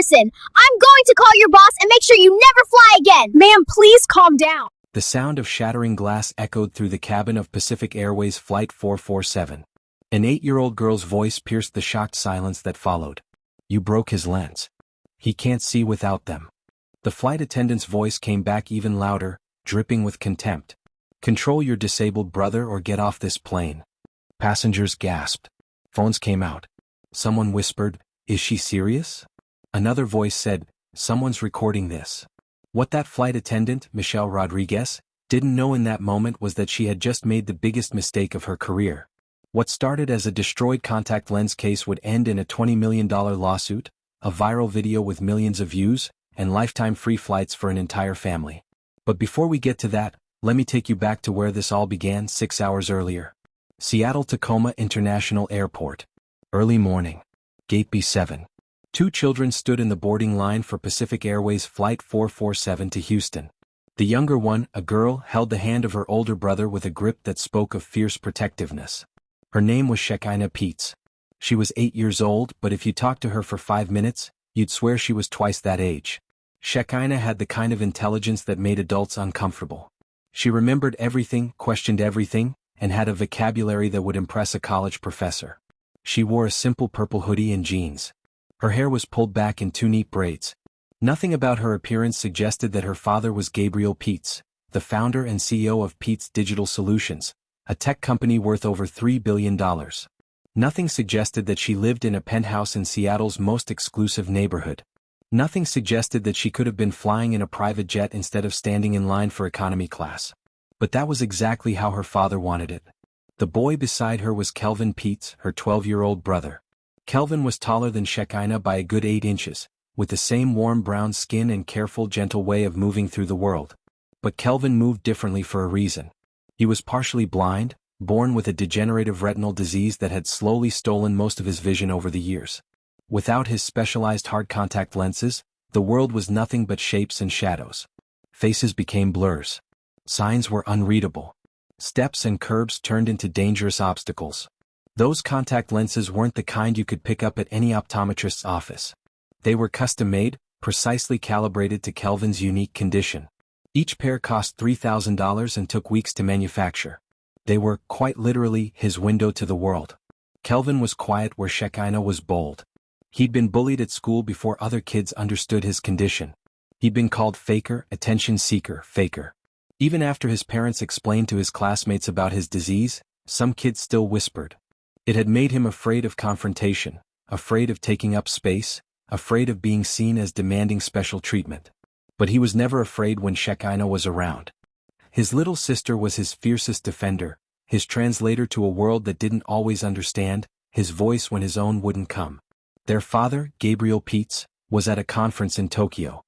Listen, I'm going to call your boss and make sure you never fly again. Ma'am, please calm down. The sound of shattering glass echoed through the cabin of Pacific Airways Flight 447. An 8-year-old girl's voice pierced the shocked silence that followed. You broke his lens. He can't see without them. The flight attendant's voice came back even louder, dripping with contempt. Control your disabled brother or get off this plane. Passengers gasped. Phones came out. Someone whispered, "Is she serious?" Another voice said, "Someone's recording this." What that flight attendant, Michelle Rodriguez, didn't know in that moment was that she had just made the biggest mistake of her career. What started as a destroyed contact lens case would end in a $20 million lawsuit, a viral video with millions of views, and lifetime free flights for an entire family. But before we get to that, let me take you back to where this all began 6 hours earlier. Seattle-Tacoma International Airport. Early morning. Gate B7. Two children stood in the boarding line for Pacific Airways Flight 447 to Houston. The younger one, a girl, held the hand of her older brother with a grip that spoke of fierce protectiveness. Her name was Shekina Peets. She was 8 years old, but if you talked to her for 5 minutes, you'd swear she was twice that age. Shekina had the kind of intelligence that made adults uncomfortable. She remembered everything, questioned everything, and had a vocabulary that would impress a college professor. She wore a simple purple hoodie and jeans. Her hair was pulled back in 2 neat braids. Nothing about her appearance suggested that her father was Gabriel Peets, the founder and CEO of Peets Digital Solutions, a tech company worth over $3 billion. Nothing suggested that she lived in a penthouse in Seattle's most exclusive neighborhood. Nothing suggested that she could have been flying in a private jet instead of standing in line for economy class. But that was exactly how her father wanted it. The boy beside her was Kelvin Peets, her 12-year-old brother. Kelvin was taller than Shekina by a good 8 inches, with the same warm brown skin and careful, gentle way of moving through the world. But Kelvin moved differently for a reason. He was partially blind, born with a degenerative retinal disease that had slowly stolen most of his vision over the years. Without his specialized hard contact lenses, the world was nothing but shapes and shadows. Faces became blurs. Signs were unreadable. Steps and curbs turned into dangerous obstacles. Those contact lenses weren't the kind you could pick up at any optometrist's office. They were custom-made, precisely calibrated to Kelvin's unique condition. Each pair cost $3,000 and took weeks to manufacture. They were, quite literally, his window to the world. Kelvin was quiet where Shekina was bold. He'd been bullied at school before other kids understood his condition. He'd been called faker, attention seeker, faker. Even after his parents explained to his classmates about his disease, some kids still whispered. It had made him afraid of confrontation, afraid of taking up space, afraid of being seen as demanding special treatment. But he was never afraid when Shekina was around. His little sister was his fiercest defender, his translator to a world that didn't always understand, his voice when his own wouldn't come. Their father, Gabriel Peets, was at a conference in Tokyo.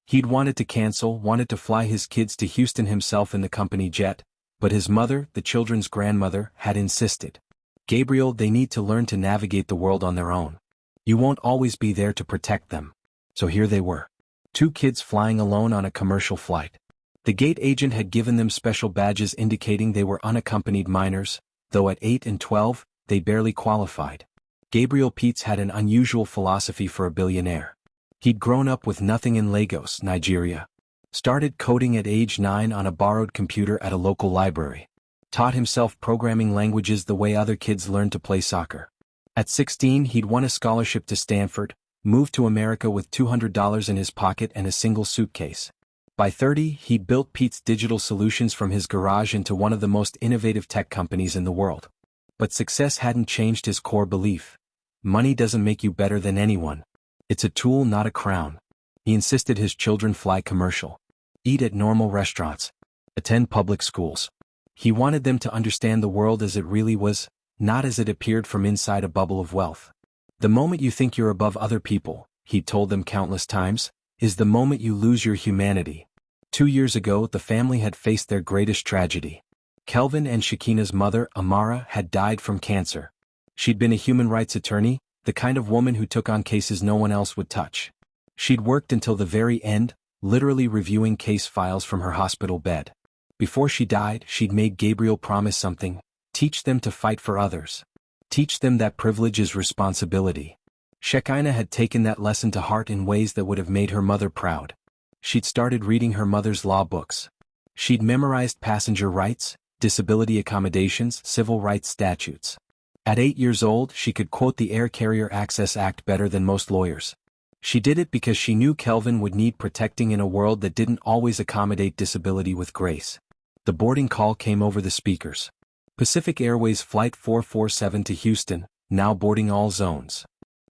He'd wanted to cancel, wanted to fly his kids to Houston himself in the company jet, but his mother, the children's grandmother, had insisted. Gabriel, they need to learn to navigate the world on their own. You won't always be there to protect them. So here they were. 2 kids flying alone on a commercial flight. The gate agent had given them special badges indicating they were unaccompanied minors, though at 8 and 12, they barely qualified. Gabriel Peets had an unusual philosophy for a billionaire. He'd grown up with nothing in Lagos, Nigeria. Started coding at age 9 on a borrowed computer at a local library. Taught himself programming languages the way other kids learned to play soccer. At 16, he'd won a scholarship to Stanford, moved to America with $200 in his pocket and a single suitcase. By 30, he'd built Peets Digital Solutions from his garage into one of the most innovative tech companies in the world. But success hadn't changed his core belief. Money doesn't make you better than anyone. It's a tool, not a crown. He insisted his children fly commercial, eat at normal restaurants, attend public schools. He wanted them to understand the world as it really was, not as it appeared from inside a bubble of wealth. The moment you think you're above other people, he told them countless times, is the moment you lose your humanity. 2 years ago, the family had faced their greatest tragedy. Kelvin and Shekina's mother, Amara, had died from cancer. She'd been a human rights attorney, the kind of woman who took on cases no one else would touch. She'd worked until the very end, literally reviewing case files from her hospital bed. Before she died, she'd made Gabriel promise something: teach them to fight for others. Teach them that privilege is responsibility. Shekina had taken that lesson to heart in ways that would have made her mother proud. She'd started reading her mother's law books. She'd memorized passenger rights, disability accommodations, civil rights statutes. At 8 years old, she could quote the Air Carrier Access Act better than most lawyers. She did it because she knew Kelvin would need protecting in a world that didn't always accommodate disability with grace. The boarding call came over the speakers. Pacific Airways Flight 447 to Houston, now boarding all zones.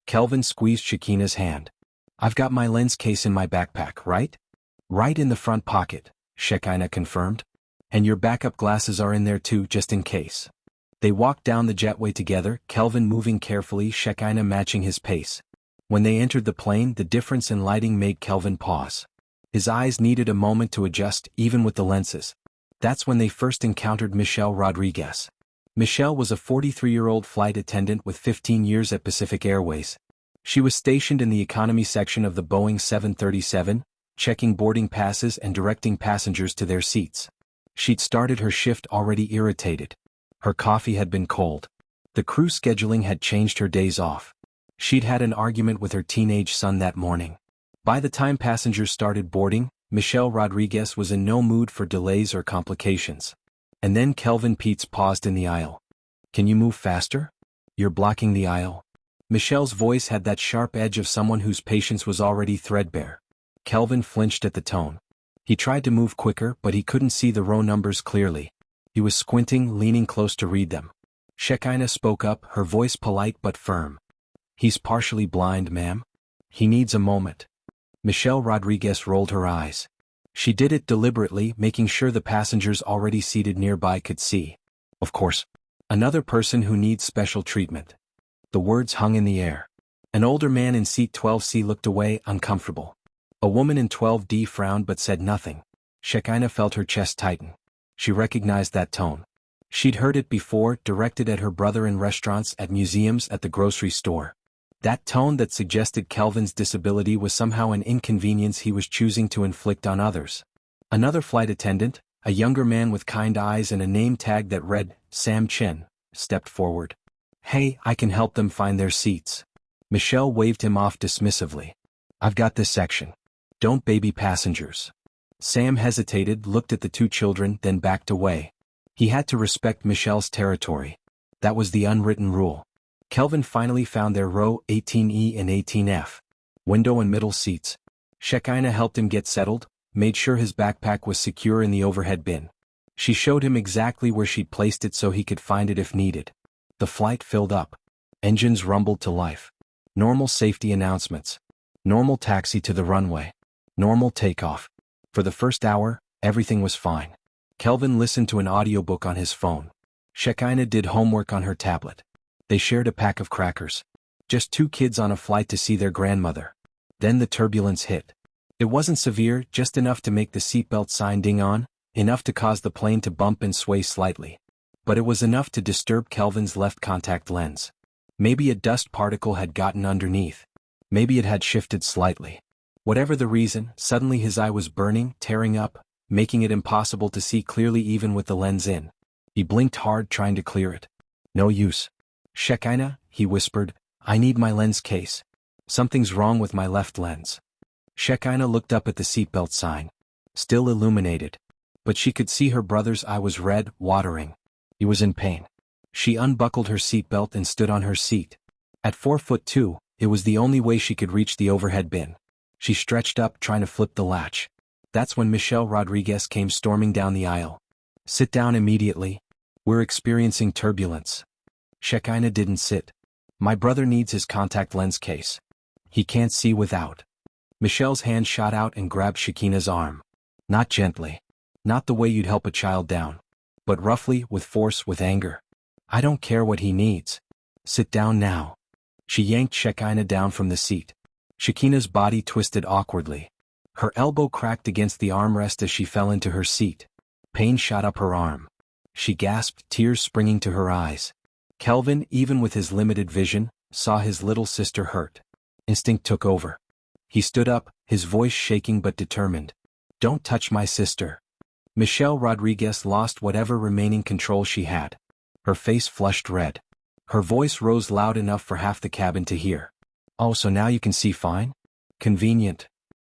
Kelvin squeezed Shekina's hand. I've got my lens case in my backpack, right? Right in the front pocket, Shekina confirmed. And your backup glasses are in there too, just in case. They walked down the jetway together, Kelvin moving carefully, Shekina matching his pace. When they entered the plane, the difference in lighting made Kelvin pause. His eyes needed a moment to adjust, even with the lenses. That's when they first encountered Michelle Rodriguez. Michelle was a 43-year-old flight attendant with 15 years at Pacific Airways. She was stationed in the economy section of the Boeing 737, checking boarding passes and directing passengers to their seats. She'd started her shift already irritated. Her coffee had been cold. The crew scheduling had changed her days off. She'd had an argument with her teenage son that morning. By the time passengers started boarding, Michelle Rodriguez was in no mood for delays or complications. And then Kelvin Peets paused in the aisle. Can you move faster? You're blocking the aisle. Michelle's voice had that sharp edge of someone whose patience was already threadbare. Kelvin flinched at the tone. He tried to move quicker, but he couldn't see the row numbers clearly. He was squinting, leaning close to read them. Shekina spoke up, her voice polite but firm. He's partially blind, ma'am. He needs a moment. Michelle Rodriguez rolled her eyes. She did it deliberately, making sure the passengers already seated nearby could see. Of course. Another person who needs special treatment. The words hung in the air. An older man in seat 12C looked away, uncomfortable. A woman in 12D frowned but said nothing. Shekina felt her chest tighten. She recognized that tone. She'd heard it before, directed at her brother in restaurants, at museums, at the grocery store. That tone that suggested Kelvin's disability was somehow an inconvenience he was choosing to inflict on others. Another flight attendant, a younger man with kind eyes and a name tag that read, Sam Chin, stepped forward. Hey, I can help them find their seats. Michelle waved him off dismissively. I've got this section. Don't baby passengers. Sam hesitated, looked at the two children, then backed away. He had to respect Michelle's territory. That was the unwritten rule. Kelvin finally found their row, 18E and 18F. Window and middle seats. Shekina helped him get settled, made sure his backpack was secure in the overhead bin. She showed him exactly where she'd placed it so he could find it if needed. The flight filled up. Engines rumbled to life. Normal safety announcements. Normal taxi to the runway. Normal takeoff. For the first hour, everything was fine. Kelvin listened to an audiobook on his phone. Shekina did homework on her tablet. They shared a pack of crackers. Just two kids on a flight to see their grandmother. Then the turbulence hit. It wasn't severe, just enough to make the seatbelt sign ding on, enough to cause the plane to bump and sway slightly. But it was enough to disturb Kelvin's left contact lens. Maybe a dust particle had gotten underneath. Maybe it had shifted slightly. Whatever the reason, suddenly his eye was burning, tearing up, making it impossible to see clearly even with the lens in. He blinked hard, trying to clear it. No use. Shekina, he whispered, I need my lens case. Something's wrong with my left lens. Shekina looked up at the seatbelt sign. Still illuminated. But she could see her brother's eye was red, watering. He was in pain. She unbuckled her seatbelt and stood on her seat. At 4'2", it was the only way she could reach the overhead bin. She stretched up, trying to flip the latch. That's when Michelle Rodriguez came storming down the aisle. Sit down immediately. We're experiencing turbulence. Shekina didn't sit. My brother needs his contact lens case. He can't see without. Michelle's hand shot out and grabbed Shekina's arm. Not gently. Not the way you'd help a child down. But roughly, with force, with anger. I don't care what he needs. Sit down now. She yanked Shekina down from the seat. Shekina's body twisted awkwardly. Her elbow cracked against the armrest as she fell into her seat. Pain shot up her arm. She gasped, tears springing to her eyes. Kelvin, even with his limited vision, saw his little sister hurt. Instinct took over. He stood up, his voice shaking but determined. Don't touch my sister. Michelle Rodriguez lost whatever remaining control she had. Her face flushed red. Her voice rose loud enough for half the cabin to hear. Oh, so now you can see fine? Convenient.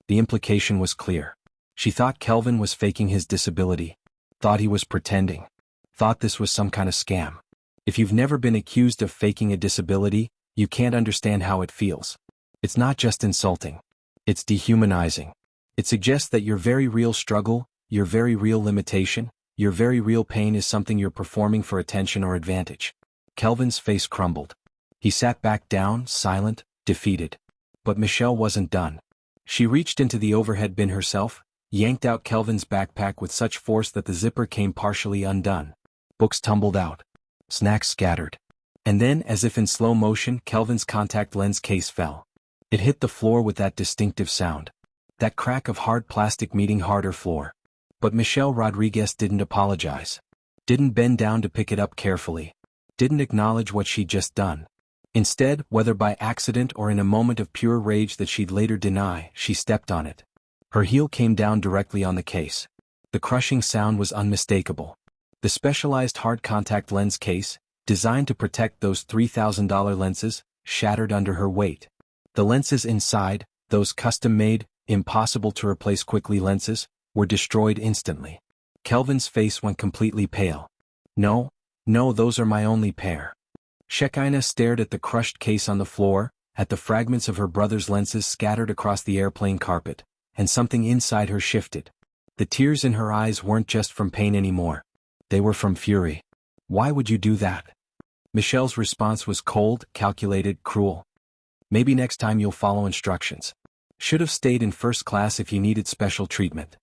The implication was clear. She thought Kelvin was faking his disability. Thought he was pretending. Thought this was some kind of scam. If you've never been accused of faking a disability, you can't understand how it feels. It's not just insulting. It's dehumanizing. It suggests that your very real struggle, your very real limitation, your very real pain is something you're performing for attention or advantage. Kelvin's face crumbled. He sat back down, silent, defeated. But Michelle wasn't done. She reached into the overhead bin herself, yanked out Kelvin's backpack with such force that the zipper came partially undone. Books tumbled out. Snacks scattered. And then, as if in slow motion, Kelvin's contact lens case fell. It hit the floor with that distinctive sound. That crack of hard plastic meeting harder floor. But Michelle Rodriguez didn't apologize. Didn't bend down to pick it up carefully. Didn't acknowledge what she'd just done. Instead, whether by accident or in a moment of pure rage that she'd later deny, she stepped on it. Her heel came down directly on the case. The crushing sound was unmistakable. The specialized hard contact lens case, designed to protect those $3,000 lenses, shattered under her weight. The lenses inside, those custom-made, impossible-to-replace quickly lenses, were destroyed instantly. Kelvin's face went completely pale. No, those are my only pair. Shekina stared at the crushed case on the floor, at the fragments of her brother's lenses scattered across the airplane carpet, and something inside her shifted. The tears in her eyes weren't just from pain anymore. They were from fury. Why would you do that? Michelle's response was cold, calculated, cruel. Maybe next time you'll follow instructions. Should have stayed in first class if you needed special treatment.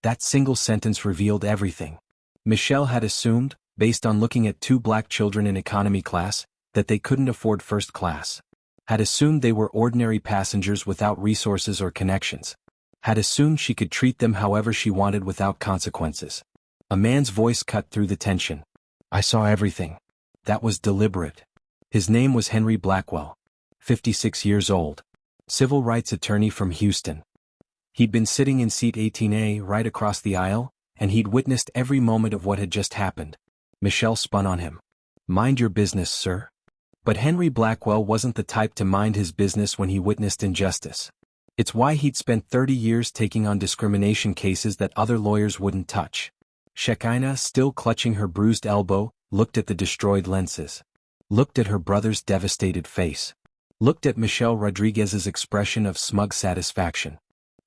That single sentence revealed everything. Michelle had assumed, based on looking at two black children in economy class, that they couldn't afford first class. Had assumed they were ordinary passengers without resources or connections. Had assumed she could treat them however she wanted without consequences. A man's voice cut through the tension. I saw everything. That was deliberate. His name was Henry Blackwell. 56 years old. Civil rights attorney from Houston. He'd been sitting in seat 18A right across the aisle, and he'd witnessed every moment of what had just happened. Michelle spun on him. Mind your business, sir. But Henry Blackwell wasn't the type to mind his business when he witnessed injustice. It's why he'd spent 30 years taking on discrimination cases that other lawyers wouldn't touch. Shekina, still clutching her bruised elbow, looked at the destroyed lenses. Looked at her brother's devastated face. Looked at Michelle Rodriguez's expression of smug satisfaction.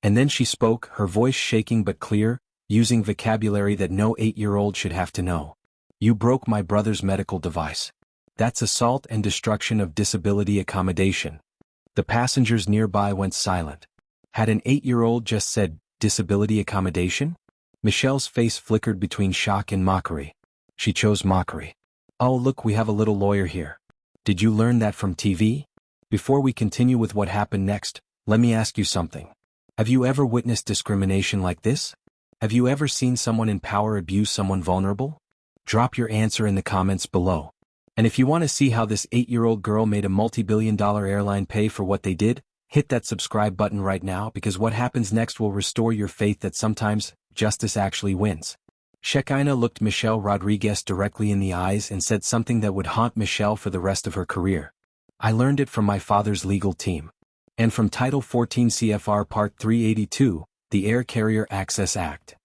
And then she spoke, her voice shaking but clear, using vocabulary that no 8-year-old should have to know. You broke my brother's medical device. That's assault and destruction of disability accommodation. The passengers nearby went silent. Had an 8-year-old just said, disability accommodation? Michelle's face flickered between shock and mockery. She chose mockery. Oh, look, we have a little lawyer here. Did you learn that from TV? Before we continue with what happened next, let me ask you something. Have you ever witnessed discrimination like this? Have you ever seen someone in power abuse someone vulnerable? Drop your answer in the comments below. And if you want to see how this 8-year-old girl made a multi-billion-dollar airline pay for what they did, hit that subscribe button right now, because what happens next will restore your faith that sometimes justice actually wins. Shekina looked Michelle Rodriguez directly in the eyes and said something that would haunt Michelle for the rest of her career. I learned it from my father's legal team. And from Title 14 CFR Part 382, the Air Carrier Access Act.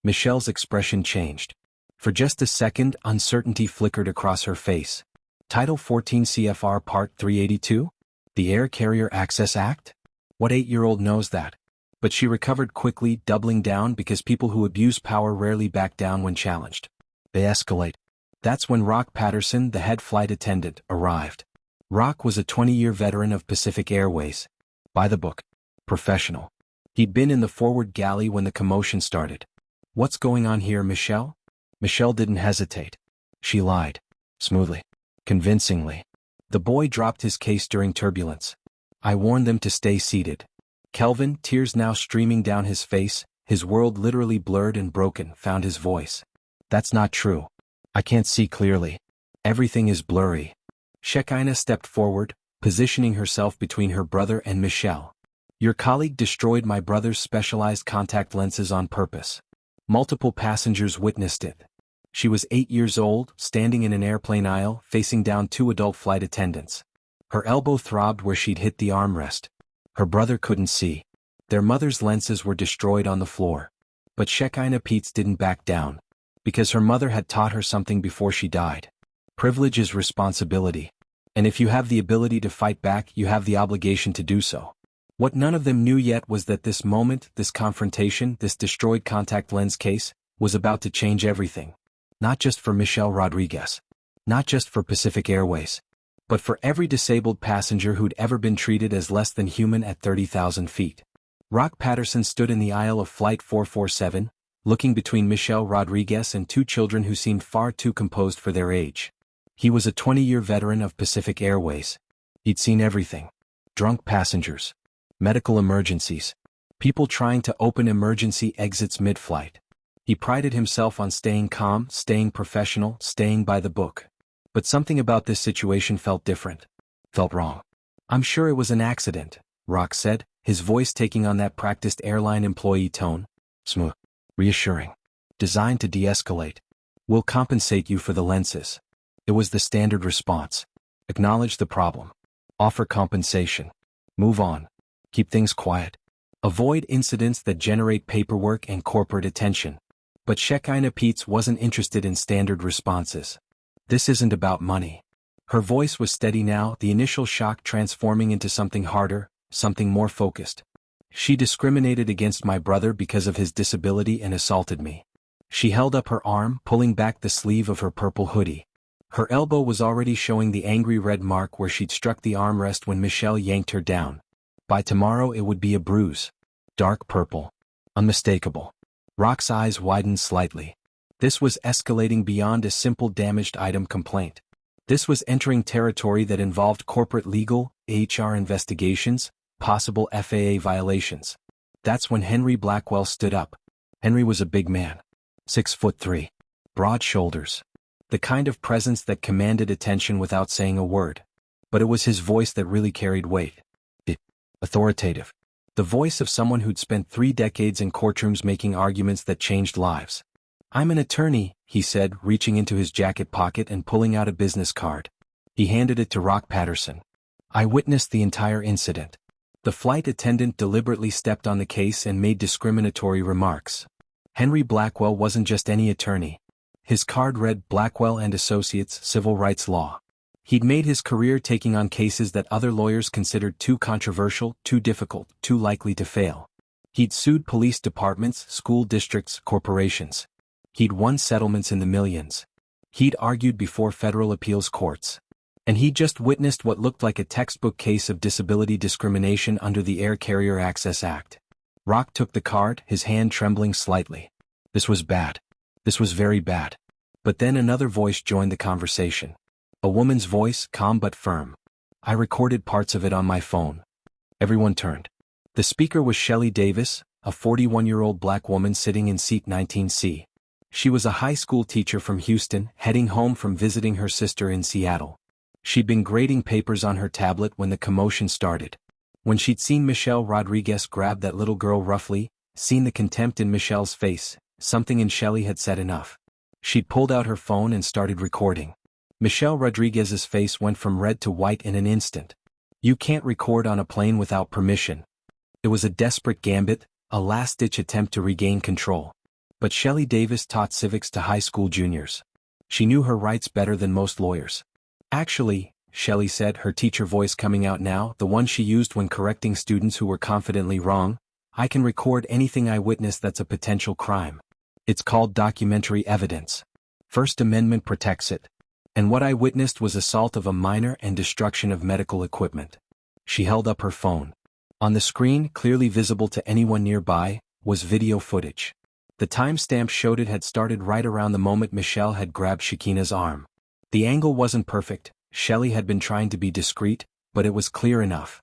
Michelle's expression changed. For just a second, uncertainty flickered across her face. Title 14 CFR Part 382? The Air Carrier Access Act? What 8-year-old knows that? But she recovered quickly, doubling down, because people who abuse power rarely back down when challenged. They escalate. That's when Rock Patterson, the head flight attendant, arrived. Rock was a 20-year veteran of Pacific Airways. By the book. Professional. He'd been in the forward galley when the commotion started. What's going on here, Michelle? Michelle didn't hesitate. She lied. Smoothly. Convincingly. The boy dropped his case during turbulence. I warned them to stay seated. Kelvin, tears now streaming down his face, his world literally blurred and broken, found his voice. That's not true. I can't see clearly. Everything is blurry. Shekina stepped forward, positioning herself between her brother and Michelle. Your colleague destroyed my brother's specialized contact lenses on purpose. Multiple passengers witnessed it. She was 8 years old, standing in an airplane aisle, facing down 2 adult flight attendants. Her elbow throbbed where she'd hit the armrest. Her brother couldn't see. Their mother's lenses were destroyed on the floor. But Shekina Peets didn't back down. Because her mother had taught her something before she died. Privilege is responsibility. And if you have the ability to fight back, you have the obligation to do so. What none of them knew yet was that this moment, this confrontation, this destroyed contact lens case, was about to change everything. Not just for Michelle Rodriguez. Not just for Pacific Airways. But for every disabled passenger who'd ever been treated as less than human at 30,000 feet. Rock Patterson stood in the aisle of Flight 447, looking between Michelle Rodriguez and two children who seemed far too composed for their age. He was a 20-year veteran of Pacific Airways. He'd seen everything. Drunk passengers. Medical emergencies. People trying to open emergency exits mid-flight. He prided himself on staying calm, staying professional, staying by the book. But something about this situation felt different. Felt wrong. "I'm sure it was an accident," Rock said, his voice taking on that practiced airline employee tone. Smooth. Reassuring. Designed to de-escalate. "We'll compensate you for the lenses." It was the standard response. Acknowledge the problem. Offer compensation. Move on. Keep things quiet. Avoid incidents that generate paperwork and corporate attention. But Shekina Peets wasn't interested in standard responses. "This isn't about money." Her voice was steady now, the initial shock transforming into something harder, something more focused. "She discriminated against my brother because of his disability and assaulted me." She held up her arm, pulling back the sleeve of her purple hoodie. Her elbow was already showing the angry red mark where she'd struck the armrest when Michelle yanked her down. By tomorrow it would be a bruise. Dark purple. Unmistakable. Rock's eyes widened slightly. This was escalating beyond a simple damaged item complaint. This was entering territory that involved corporate legal, HR investigations, possible FAA violations. That's when Henry Blackwell stood up. Henry was a big man. 6'3". Broad shoulders. The kind of presence that commanded attention without saying a word. But it was his voice that really carried weight. Authoritative. The voice of someone who'd spent 3 decades in courtrooms making arguments that changed lives. "I'm an attorney," he said, reaching into his jacket pocket and pulling out a business card. He handed it to Rock Patterson. "I witnessed the entire incident." The flight attendant deliberately stepped on the case and made discriminatory remarks. Henry Blackwell wasn't just any attorney. His card read Blackwell and Associates, Civil Rights Law. He'd made his career taking on cases that other lawyers considered too controversial, too difficult, too likely to fail. He'd sued police departments, school districts, corporations. He'd won settlements in the millions. He'd argued before federal appeals courts. And he'd just witnessed what looked like a textbook case of disability discrimination under the Air Carrier Access Act. Rock took the card, his hand trembling slightly. This was bad. This was very bad. But then another voice joined the conversation. A woman's voice, calm but firm. "I recorded parts of it on my phone." Everyone turned. The speaker was Shelley Davis, a 41-year-old black woman sitting in seat 19C. She was a high school teacher from Houston, heading home from visiting her sister in Seattle. She'd been grading papers on her tablet when the commotion started. When she'd seen Michelle Rodriguez grab that little girl roughly, seen the contempt in Michelle's face, something in Shelley had said enough. She'd pulled out her phone and started recording. Michelle Rodriguez's face went from red to white in an instant. "You can't record on a plane without permission." It was a desperate gambit, a last-ditch attempt to regain control. But Shelley Davis taught civics to high school juniors. She knew her rights better than most lawyers. "Actually," Shelley said, her teacher voice coming out now, the one she used when correcting students who were confidently wrong, "I can record anything I witness that's a potential crime. It's called documentary evidence. First Amendment protects it. And what I witnessed was assault of a minor and destruction of medical equipment." She held up her phone. On the screen, clearly visible to anyone nearby, was video footage. The timestamp showed it had started right around the moment Michelle had grabbed Shekina's arm. The angle wasn't perfect, Shelley had been trying to be discreet, but it was clear enough.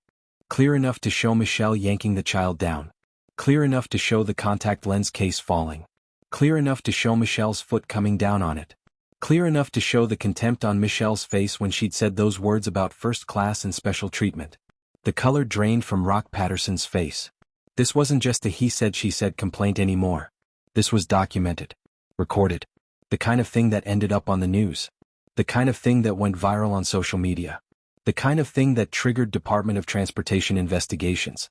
Clear enough to show Michelle yanking the child down. Clear enough to show the contact lens case falling. Clear enough to show Michelle's foot coming down on it. Clear enough to show the contempt on Michelle's face when she'd said those words about first class and special treatment. The color drained from Rock Patterson's face. This wasn't just a he said she said complaint anymore. This was documented. Recorded. The kind of thing that ended up on the news. The kind of thing that went viral on social media. The kind of thing that triggered Department of Transportation investigations.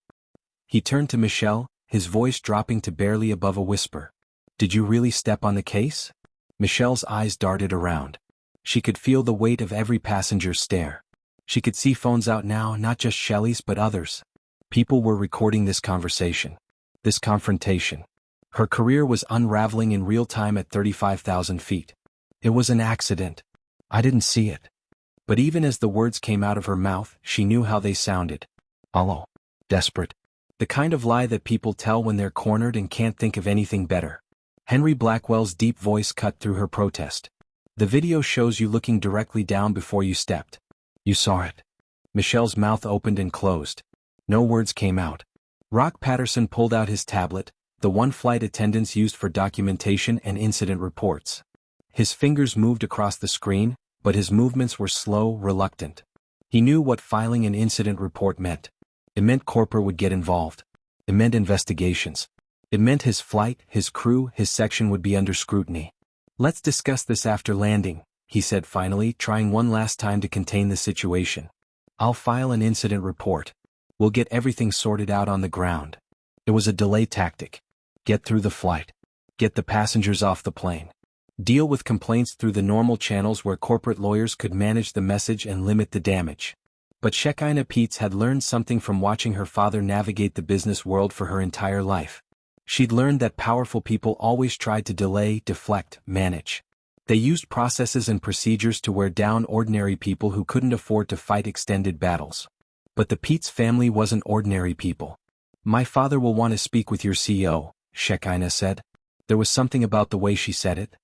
He turned to Michelle, his voice dropping to barely above a whisper. Did you really step on the case? Michelle's eyes darted around. She could feel the weight of every passenger's stare. She could see phones out now, not just Shelley's but others. People were recording this conversation. This confrontation. Her career was unraveling in real time at 35,000 feet. It was an accident. I didn't see it. But even as the words came out of her mouth, she knew how they sounded. Hollow. Desperate. The kind of lie that people tell when they're cornered and can't think of anything better. Henry Blackwell's deep voice cut through her protest. The video shows you looking directly down before you stepped. You saw it. Michelle's mouth opened and closed. No words came out. Rock Patterson pulled out his tablet, the one flight attendants used for documentation and incident reports. His fingers moved across the screen, but his movements were slow, reluctant. He knew what filing an incident report meant. It meant corporate would get involved. It meant investigations. It meant his flight, his crew, his section would be under scrutiny. Let's discuss this after landing, he said finally, trying one last time to contain the situation. I'll file an incident report. We'll get everything sorted out on the ground. It was a delay tactic. Get through the flight. Get the passengers off the plane. Deal with complaints through the normal channels where corporate lawyers could manage the message and limit the damage. But Shekina Peets had learned something from watching her father navigate the business world for her entire life. She'd learned that powerful people always tried to delay, deflect, manage. They used processes and procedures to wear down ordinary people who couldn't afford to fight extended battles. But the Peets family wasn't ordinary people. My father will want to speak with your CEO, Shekina said. There was something about the way she said it.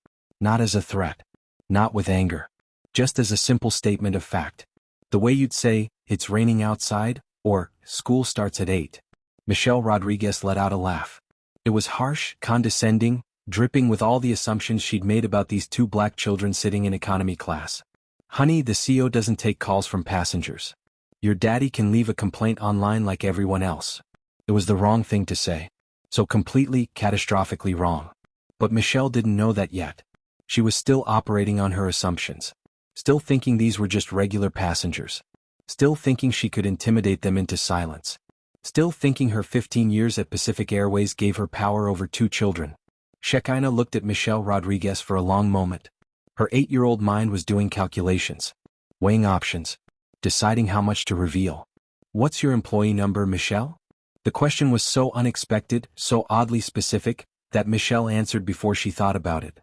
Not as a threat. Not with anger. Just as a simple statement of fact. The way you'd say, it's raining outside, or, school starts at 8. Michelle Rodriguez let out a laugh. It was harsh, condescending, dripping with all the assumptions she'd made about these two black children sitting in economy class. Honey, the CEO doesn't take calls from passengers. Your daddy can leave a complaint online like everyone else. It was the wrong thing to say. So completely, catastrophically wrong. But Michelle didn't know that yet. She was still operating on her assumptions. Still thinking these were just regular passengers. Still thinking she could intimidate them into silence. Still thinking her 15 years at Pacific Airways gave her power over two children. Shekina looked at Michelle Rodriguez for a long moment. Her 8-year-old mind was doing calculations. Weighing options. Deciding how much to reveal. What's your employee number, Michelle? The question was so unexpected, so oddly specific, that Michelle answered before she thought about it.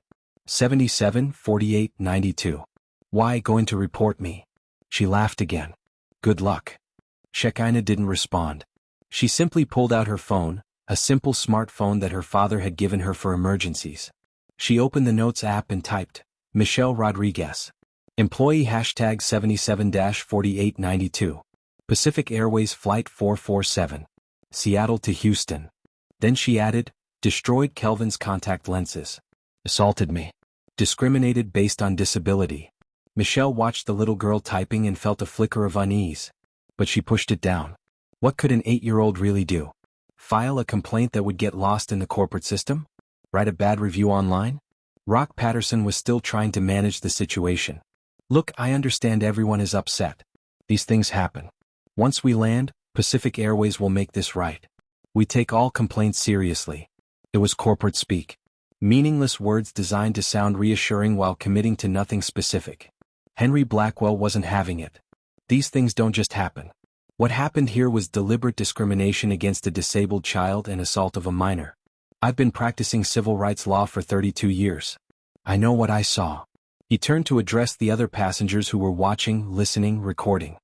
77 48 92. Why going to report me? She laughed again. Good luck. Shekina didn't respond. She simply pulled out her phone, a simple smartphone that her father had given her for emergencies. She opened the Notes app and typed, Michelle Rodriguez. Employee hashtag 77-4892. Pacific Airways Flight 447. Seattle to Houston. Then she added, destroyed Kelvin's contact lenses. Assaulted me. Discriminated based on disability. Michelle watched the little girl typing and felt a flicker of unease. But she pushed it down. What could an 8-year-old really do? File a complaint that would get lost in the corporate system? Write a bad review online? Rock Patterson was still trying to manage the situation. Look, I understand everyone is upset. These things happen. Once we land, Pacific Airways will make this right. We take all complaints seriously. It was corporate speak. Meaningless words designed to sound reassuring while committing to nothing specific. Henry Blackwell wasn't having it. These things don't just happen. What happened here was deliberate discrimination against a disabled child and assault of a minor. I've been practicing civil rights law for 32 years. I know what I saw. He turned to address the other passengers who were watching, listening, recording.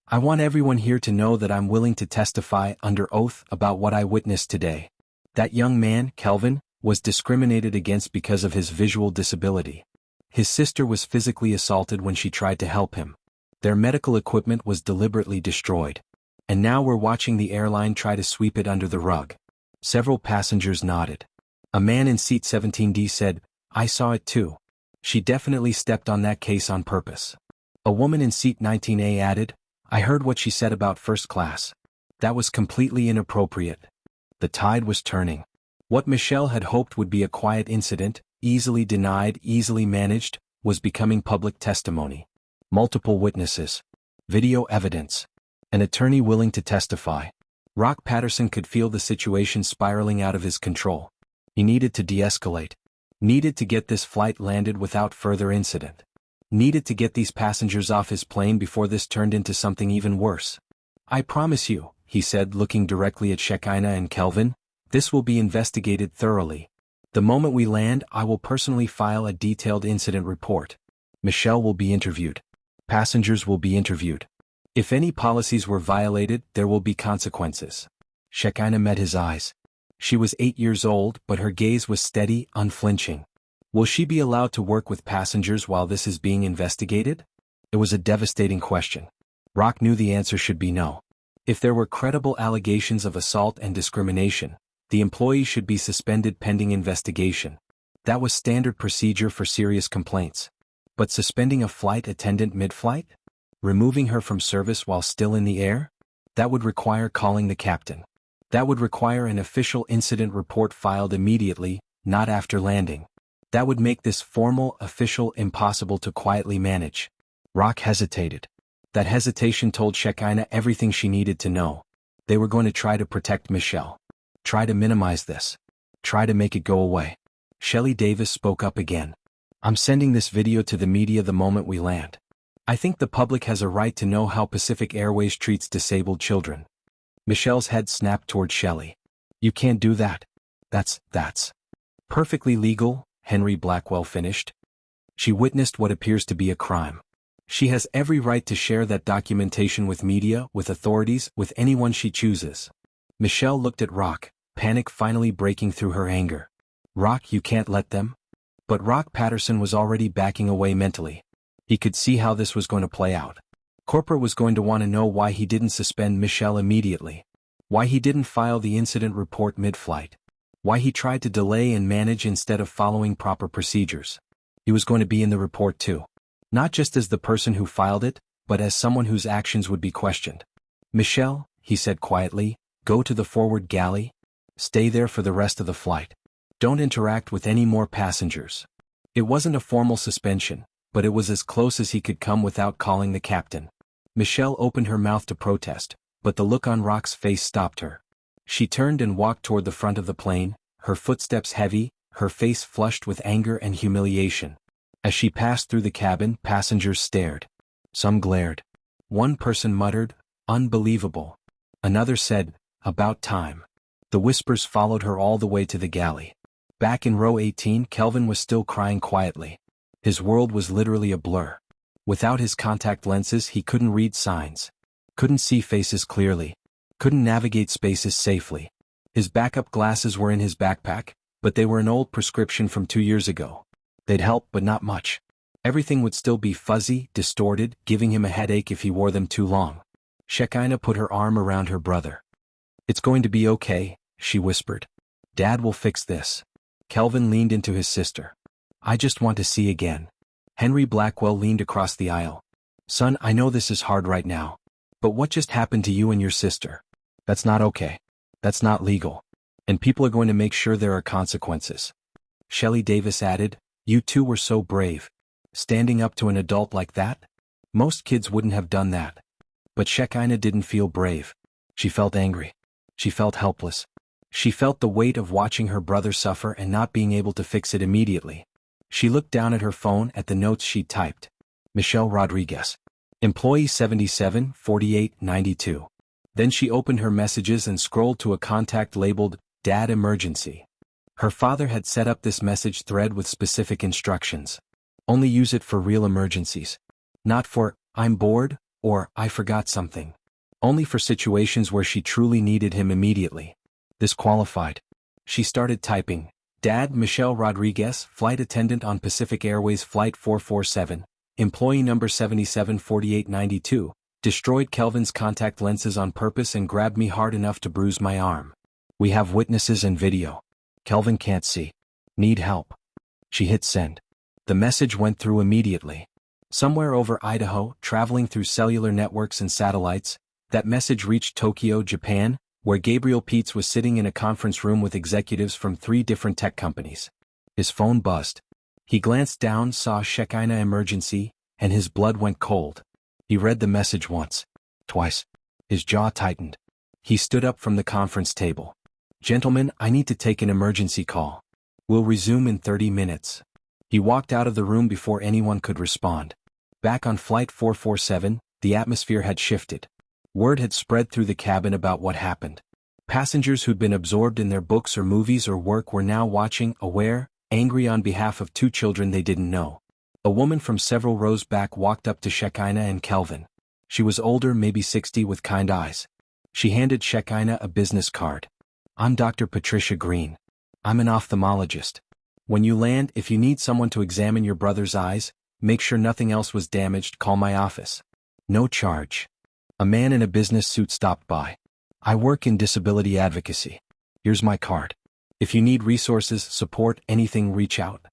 I want everyone here to know that I'm willing to testify under oath about what I witnessed today. That young man, Kelvin, was discriminated against because of his visual disability. His sister was physically assaulted when she tried to help him. Their medical equipment was deliberately destroyed. And now we're watching the airline try to sweep it under the rug. Several passengers nodded. A man in seat 17D said, I saw it too. She definitely stepped on that case on purpose. A woman in seat 19A added, I heard what she said about first class. That was completely inappropriate. The tide was turning. What Michelle had hoped would be a quiet incident, easily denied, easily managed, was becoming public testimony. Multiple witnesses. Video evidence. An attorney willing to testify. Rock Patterson could feel the situation spiraling out of his control. He needed to de-escalate. Needed to get this flight landed without further incident. Needed to get these passengers off his plane before this turned into something even worse. I promise you, he said, looking directly at Shekina and Kelvin, this will be investigated thoroughly. The moment we land, I will personally file a detailed incident report. Michelle will be interviewed. Passengers will be interviewed. If any policies were violated, there will be consequences. Shekina met his eyes. She was 8 years old, but her gaze was steady, unflinching. Will she be allowed to work with passengers while this is being investigated? It was a devastating question. Rock knew the answer should be no. If there were credible allegations of assault and discrimination, the employee should be suspended pending investigation. That was standard procedure for serious complaints. But suspending a flight attendant mid-flight? Removing her from service while still in the air? That would require calling the captain. That would require an official incident report filed immediately, not after landing. That would make this formal, official impossible to quietly manage. Rock hesitated. That hesitation told Shekina everything she needed to know. They were going to try to protect Michelle. Try to minimize this. Try to make it go away. Shelley Davis spoke up again. I'm sending this video to the media the moment we land. I think the public has a right to know how Pacific Airways treats disabled children. Michelle's head snapped toward Shelley. You can't do that. That's perfectly legal, Henry Blackwell finished. She witnessed what appears to be a crime. She has every right to share that documentation with media, with authorities, with anyone she chooses. Michelle looked at Rock, panic finally breaking through her anger. Rock, you can't let them? But Rock Patterson was already backing away mentally. He could see how this was going to play out. Corporate was going to want to know why he didn't suspend Michelle immediately. Why he didn't file the incident report mid-flight. Why he tried to delay and manage instead of following proper procedures. He was going to be in the report too. Not just as the person who filed it, but as someone whose actions would be questioned. Michelle, he said quietly, go to the forward galley. Stay there for the rest of the flight. Don't interact with any more passengers. It wasn't a formal suspension, but it was as close as he could come without calling the captain. Michelle opened her mouth to protest, but the look on Rock's face stopped her. She turned and walked toward the front of the plane, her footsteps heavy, her face flushed with anger and humiliation. As she passed through the cabin, passengers stared. Some glared. One person muttered, "Unbelievable." Another said, "About time." The whispers followed her all the way to the galley. Back in row 18, Kelvin was still crying quietly. His world was literally a blur. Without his contact lenses, he couldn't read signs. Couldn't see faces clearly. Couldn't navigate spaces safely. His backup glasses were in his backpack, but they were an old prescription from 2 years ago. They'd help, but not much. Everything would still be fuzzy, distorted, giving him a headache if he wore them too long. Shekina put her arm around her brother. It's going to be okay, she whispered. Dad will fix this. Kelvin leaned into his sister. I just want to see again. Henry Blackwell leaned across the aisle. Son, I know this is hard right now. But what just happened to you and your sister? That's not okay. That's not legal. And people are going to make sure there are consequences. Shelley Davis added, you two were so brave. Standing up to an adult like that? Most kids wouldn't have done that. But Shekina didn't feel brave. She felt angry. She felt helpless. She felt the weight of watching her brother suffer and not being able to fix it immediately. She looked down at her phone at the notes she'd typed. Michelle Rodriguez. Employee 774892. Then she opened her messages and scrolled to a contact labeled, Dad Emergency. Her father had set up this message thread with specific instructions. Only use it for real emergencies. Not for, I'm bored, or I forgot something. Only for situations where she truly needed him immediately. This qualified. She started typing, Dad, Michelle Rodriguez, flight attendant on Pacific Airways Flight 447, employee number 774892, destroyed Kelvin's contact lenses on purpose and grabbed me hard enough to bruise my arm. We have witnesses and video. Kelvin can't see. Need help. She hit send. The message went through immediately. Somewhere over Idaho, traveling through cellular networks and satellites, that message reached Tokyo, Japan, where Gabriel Peets was sitting in a conference room with executives from 3 different tech companies. His phone buzzed. He glanced down, saw Shekina Emergency, and his blood went cold. He read the message once, twice. His jaw tightened. He stood up from the conference table. "Gentlemen, I need to take an emergency call. We'll resume in 30 minutes. He walked out of the room before anyone could respond. Back on Flight 447, the atmosphere had shifted. Word had spread through the cabin about what happened. Passengers who'd been absorbed in their books or movies or work were now watching, aware, angry on behalf of two children they didn't know. A woman from several rows back walked up to Shekina and Kelvin. She was older, maybe 60, with kind eyes. She handed Shekina a business card. "I'm Dr. Patricia Green. I'm an ophthalmologist. When you land, if you need someone to examine your brother's eyes, make sure nothing else was damaged, call my office. No charge." A man in a business suit stopped by. "I work in disability advocacy. Here's my card. If you need resources, support, anything, reach out."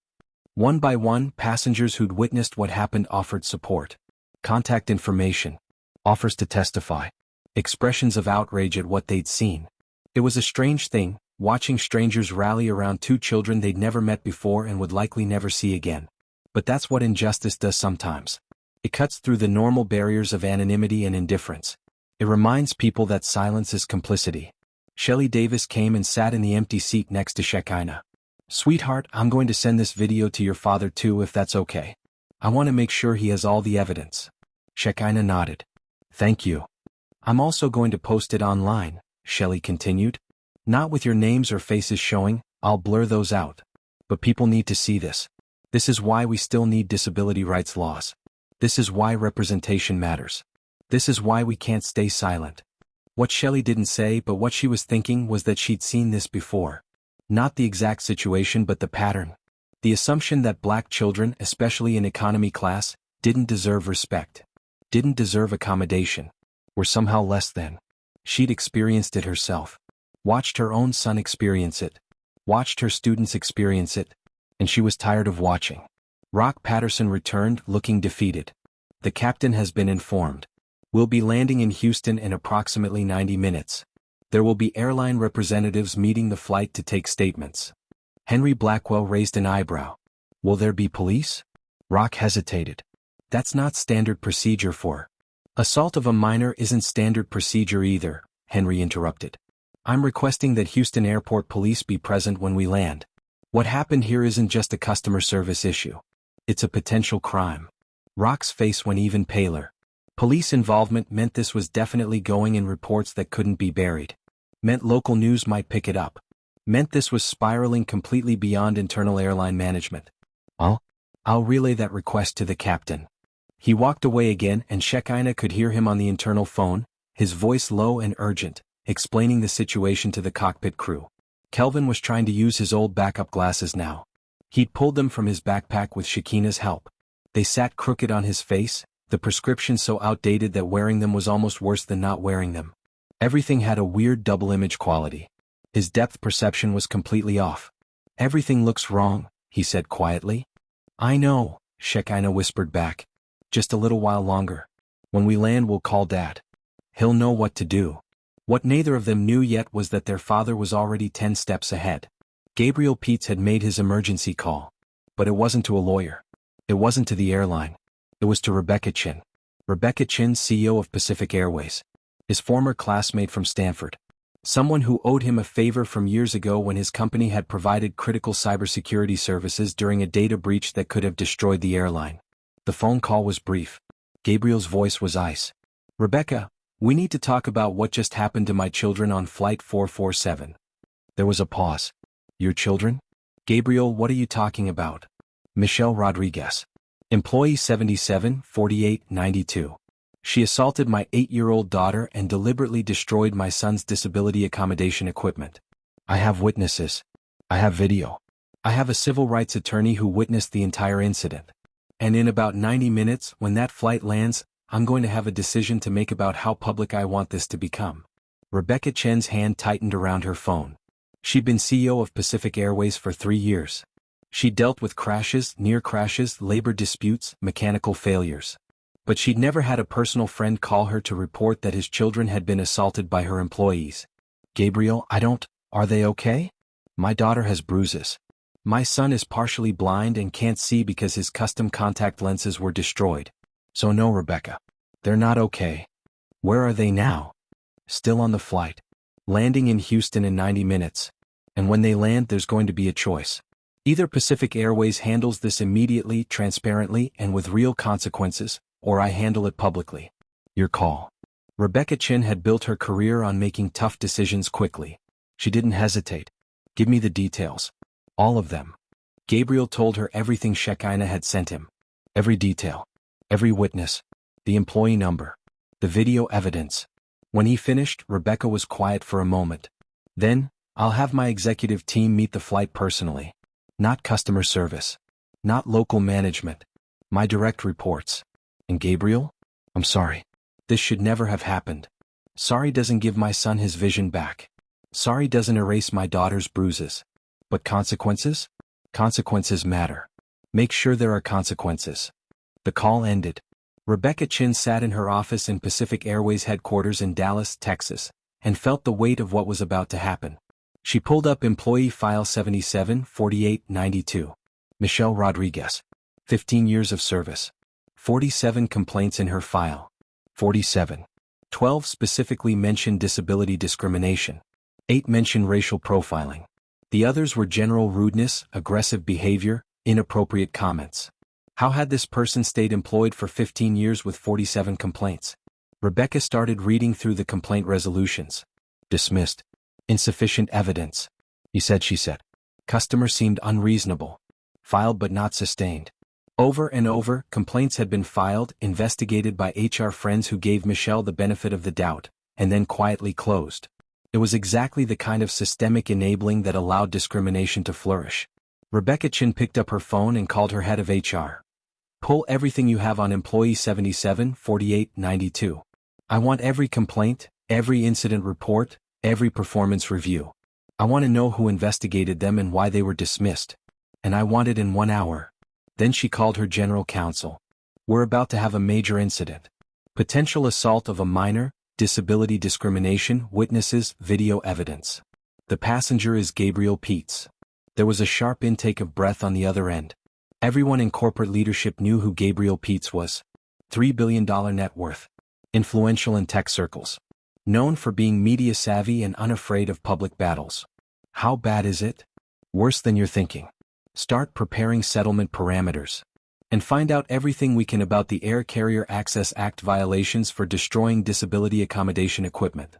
One by one, passengers who'd witnessed what happened offered support. Contact information. Offers to testify. Expressions of outrage at what they'd seen. It was a strange thing, watching strangers rally around two children they'd never met before and would likely never see again. But that's what injustice does sometimes. It cuts through the normal barriers of anonymity and indifference. It reminds people that silence is complicity. Shelley Davis came and sat in the empty seat next to Shekina. "Sweetheart, I'm going to send this video to your father too if that's okay. I want to make sure he has all the evidence." Shekina nodded. "Thank you. I'm also going to post it online," Shelley continued. "Not with your names or faces showing, I'll blur those out. But people need to see this. This is why we still need disability rights laws. This is why representation matters. This is why we can't stay silent." What Shelley didn't say, but what she was thinking, was that she'd seen this before. Not the exact situation, but the pattern. The assumption that black children, especially in economy class, didn't deserve respect, didn't deserve accommodation, were somehow less than. She'd experienced it herself. Watched her own son experience it. Watched her students experience it. And she was tired of watching. Rock Patterson returned, looking defeated. "The captain has been informed. We'll be landing in Houston in approximately 90 minutes. There will be airline representatives meeting the flight to take statements." Henry Blackwell raised an eyebrow. "Will there be police?" Rock hesitated. "That's not standard procedure for..." "Assault of a minor isn't standard procedure either," Henry interrupted. "I'm requesting that Houston Airport Police be present when we land. What happened here isn't just a customer service issue. It's a potential crime." Rock's face went even paler. Police involvement meant this was definitely going in reports that couldn't be buried. Meant local news might pick it up. Meant this was spiraling completely beyond internal airline management. I'll relay that request to the captain." He walked away again, and Shekina could hear him on the internal phone, his voice low and urgent, explaining the situation to the cockpit crew. Kelvin was trying to use his old backup glasses now. He'd pulled them from his backpack with Shekina's help. They sat crooked on his face, the prescription so outdated that wearing them was almost worse than not wearing them. Everything had a weird double-image quality. His depth perception was completely off. "Everything looks wrong," he said quietly. "I know," Shekina whispered back. "Just a little while longer. When we land, we'll call Dad. He'll know what to do." What neither of them knew yet was that their father was already 10 steps ahead. Gabriel Peets had made his emergency call. But it wasn't to a lawyer. It wasn't to the airline. It was to Rebecca Chin. Rebecca Chin, CEO of Pacific Airways. His former classmate from Stanford. Someone who owed him a favor from years ago when his company had provided critical cybersecurity services during a data breach that could have destroyed the airline. The phone call was brief. Gabriel's voice was ice. "Rebecca, we need to talk about what just happened to my children on Flight 447. There was a pause. "Your children?" "Gabriel, what are you talking about?" "Michelle Rodriguez. Employee 774892. She assaulted my 8-year-old daughter and deliberately destroyed my son's disability accommodation equipment. I have witnesses. I have video. I have a civil rights attorney who witnessed the entire incident. And in about 90 minutes, when that flight lands, I'm going to have a decision to make about how public I want this to become." Rebecca Chen's hand tightened around her phone. She'd been CEO of Pacific Airways for 3 years. She dealt with crashes, near crashes, labor disputes, mechanical failures. But she'd never had a personal friend call her to report that his children had been assaulted by her employees. "Gabriel, are they okay? My daughter has bruises. My son is partially blind and can't see because his custom contact lenses were destroyed. So no, Rebecca. They're not okay. Where are they now? Still on the flight. Landing in Houston in 90 minutes. And when they land, there's going to be a choice. Either Pacific Airways handles this immediately, transparently, and with real consequences, or I handle it publicly. Your call. Rebecca Chin had built her career on making tough decisions quickly. She didn't hesitate. Give me the details. All of them. Gabriel told her everything Shekina had sent him. Every detail. Every witness. The employee number. The video evidence. When he finished, Rebecca was quiet for a moment. Then, I'll have my executive team meet the flight personally. Not customer service. Not local management. My direct reports. And Gabriel? I'm sorry. This should never have happened. Sorry doesn't give my son his vision back. Sorry doesn't erase my daughter's bruises. But consequences? Consequences matter. Make sure there are consequences. The call ended. Rebecca Chin sat in her office in Pacific Airways headquarters in Dallas, Texas, and felt the weight of what was about to happen. She pulled up employee file 774892. Michelle Rodriguez. 15 years of service. 47 complaints in her file. 47. 12 specifically mentioned disability discrimination. 8 mentioned racial profiling. The others were general rudeness, aggressive behavior, inappropriate comments. How had this person stayed employed for 15 years with 47 complaints? Rebecca started reading through the complaint resolutions. Dismissed. Insufficient evidence. He said, she said. Customer seemed unreasonable. Filed but not sustained. Over and over, complaints had been filed, investigated by HR friends who gave Michelle the benefit of the doubt, and then quietly closed. It was exactly the kind of systemic enabling that allowed discrimination to flourish. Rebecca Chin picked up her phone and called her head of HR. Pull everything you have on employee 774892. I want every complaint, every incident report, every performance review. I want to know who investigated them and why they were dismissed. And I want it in 1 hour. Then she called her general counsel. We're about to have a major incident. Potential assault of a minor, disability discrimination, witnesses, video evidence. The passenger is Gabriel Peets. There was a sharp intake of breath on the other end. Everyone in corporate leadership knew who Gabriel Peets was. $3 billion net worth. Influential in tech circles. Known for being media savvy and unafraid of public battles. How bad is it? Worse than you're thinking. Start preparing settlement parameters. And find out everything we can about the Air Carrier Access Act violations for destroying disability accommodation equipment.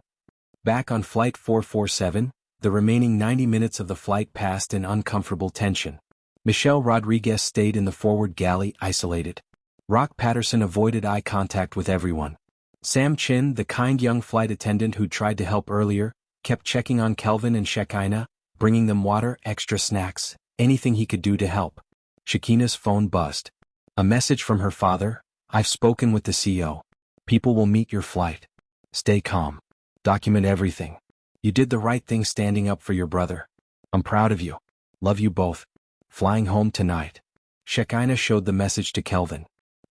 Back on Flight 447, the remaining 90 minutes of the flight passed in uncomfortable tension. Michelle Rodriguez stayed in the forward galley, isolated. Rock Patterson avoided eye contact with everyone. Sam Chin, the kind young flight attendant who tried to help earlier, kept checking on Kelvin and Shekina, bringing them water, extra snacks, anything he could do to help. Shekina's phone buzzed. A message from her father. I've spoken with the CEO. People will meet your flight. Stay calm. Document everything. You did the right thing standing up for your brother. I'm proud of you. Love you both. Flying home tonight. Shekina showed the message to Kelvin.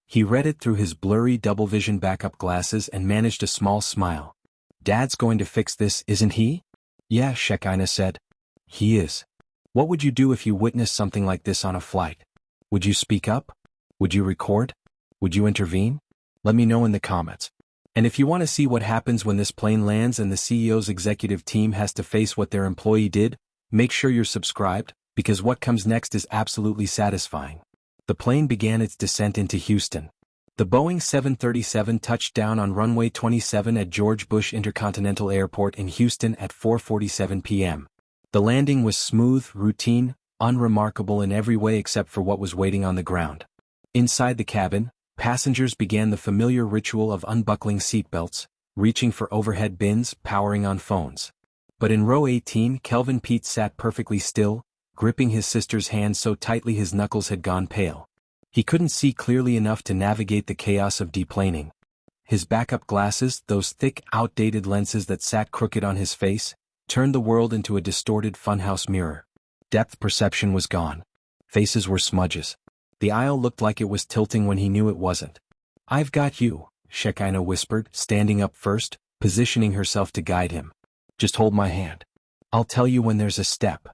He read it through his blurry double-vision backup glasses and managed a small smile. Dad's going to fix this, isn't he? Yeah, Shekina said. He is. What would you do if you witnessed something like this on a flight? Would you speak up? Would you record? Would you intervene? Let me know in the comments. And if you want to see what happens when this plane lands and the CEO's executive team has to face what their employee did, make sure you're subscribed, because what comes next is absolutely satisfying. The plane began its descent into Houston. The Boeing 737 touched down on runway 27 at George Bush Intercontinental Airport in Houston at 4:47 p.m. The landing was smooth, routine, unremarkable in every way except for what was waiting on the ground. Inside the cabin, passengers began the familiar ritual of unbuckling seatbelts, reaching for overhead bins, powering on phones. But in row 18, Kelvin Peets sat perfectly still, gripping his sister's hand so tightly his knuckles had gone pale. He couldn't see clearly enough to navigate the chaos of deplaning. His backup glasses, those thick, outdated lenses that sat crooked on his face, turned the world into a distorted funhouse mirror. Depth perception was gone. Faces were smudges. The aisle looked like it was tilting when he knew it wasn't. I've got you, Shekina whispered, standing up first, positioning herself to guide him. Just hold my hand. I'll tell you when there's a step.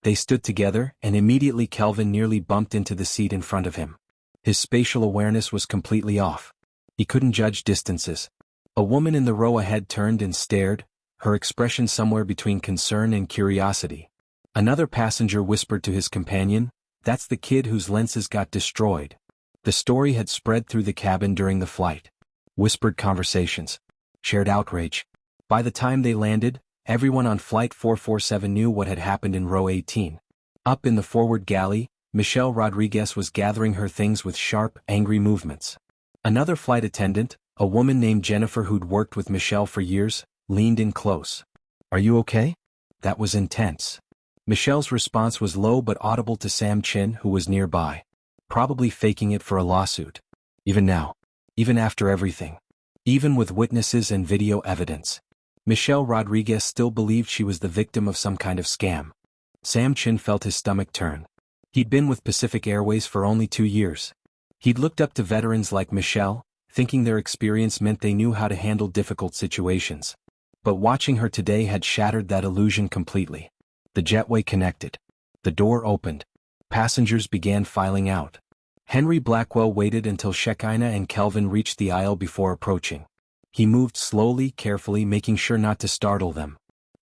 They stood together, and immediately Kelvin nearly bumped into the seat in front of him. His spatial awareness was completely off. He couldn't judge distances. A woman in the row ahead turned and stared, her expression somewhere between concern and curiosity. Another passenger whispered to his companion, "That's the kid whose lenses got destroyed." The story had spread through the cabin during the flight. Whispered conversations. Shared outrage. By the time they landed, everyone on Flight 447 knew what had happened in row 18. Up in the forward galley, Michelle Rodriguez was gathering her things with sharp, angry movements. Another flight attendant, a woman named Jennifer who'd worked with Michelle for years, leaned in close. "Are you okay?" That was intense. Michelle's response was low but audible to Sam Chin, who was nearby. Probably faking it for a lawsuit. Even now. Even after everything. Even with witnesses and video evidence. Michelle Rodriguez still believed she was the victim of some kind of scam. Sam Chin felt his stomach turn. He'd been with Pacific Airways for only 2 years. He'd looked up to veterans like Michelle, thinking their experience meant they knew how to handle difficult situations. But watching her today had shattered that illusion completely. The jetway connected. The door opened. Passengers began filing out. Henry Blackwell waited until Shekina and Kelvin reached the aisle before approaching. He moved slowly, carefully, making sure not to startle them.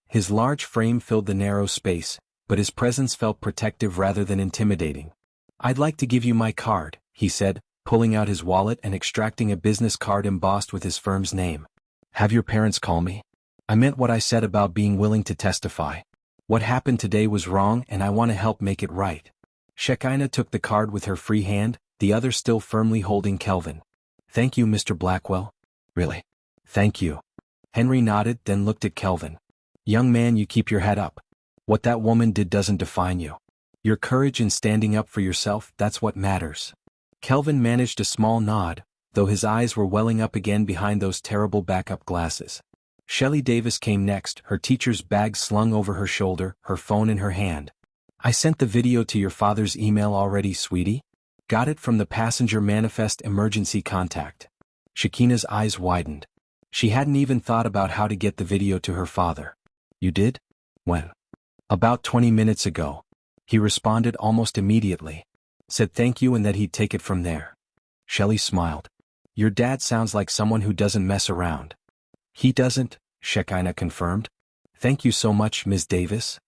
His large frame filled the narrow space, but his presence felt protective rather than intimidating. "I'd like to give you my card," he said, pulling out his wallet and extracting a business card embossed with his firm's name. "Have your parents call me. I meant what I said about being willing to testify. What happened today was wrong and I want to help make it right." Shekina took the card with her free hand, the other still firmly holding Kelvin. "Thank you, Mr. Blackwell." "Really? Thank you." Henry nodded, then looked at Kelvin. "Young man, you keep your head up. What that woman did doesn't define you. Your courage in standing up for yourself, that's what matters." Kelvin managed a small nod, though his eyes were welling up again behind those terrible backup glasses. Shelley Davis came next, her teacher's bag slung over her shoulder, her phone in her hand. "I sent the video to your father's email already, sweetie. Got it from the passenger manifest emergency contact." Shekina's eyes widened. She hadn't even thought about how to get the video to her father. "You did? When?" "About 20 minutes ago." He responded almost immediately. Said thank you and that he'd take it from there. Shelley smiled. "Your dad sounds like someone who doesn't mess around." "He doesn't," Shekina confirmed. "Thank you so much, Ms. Davis."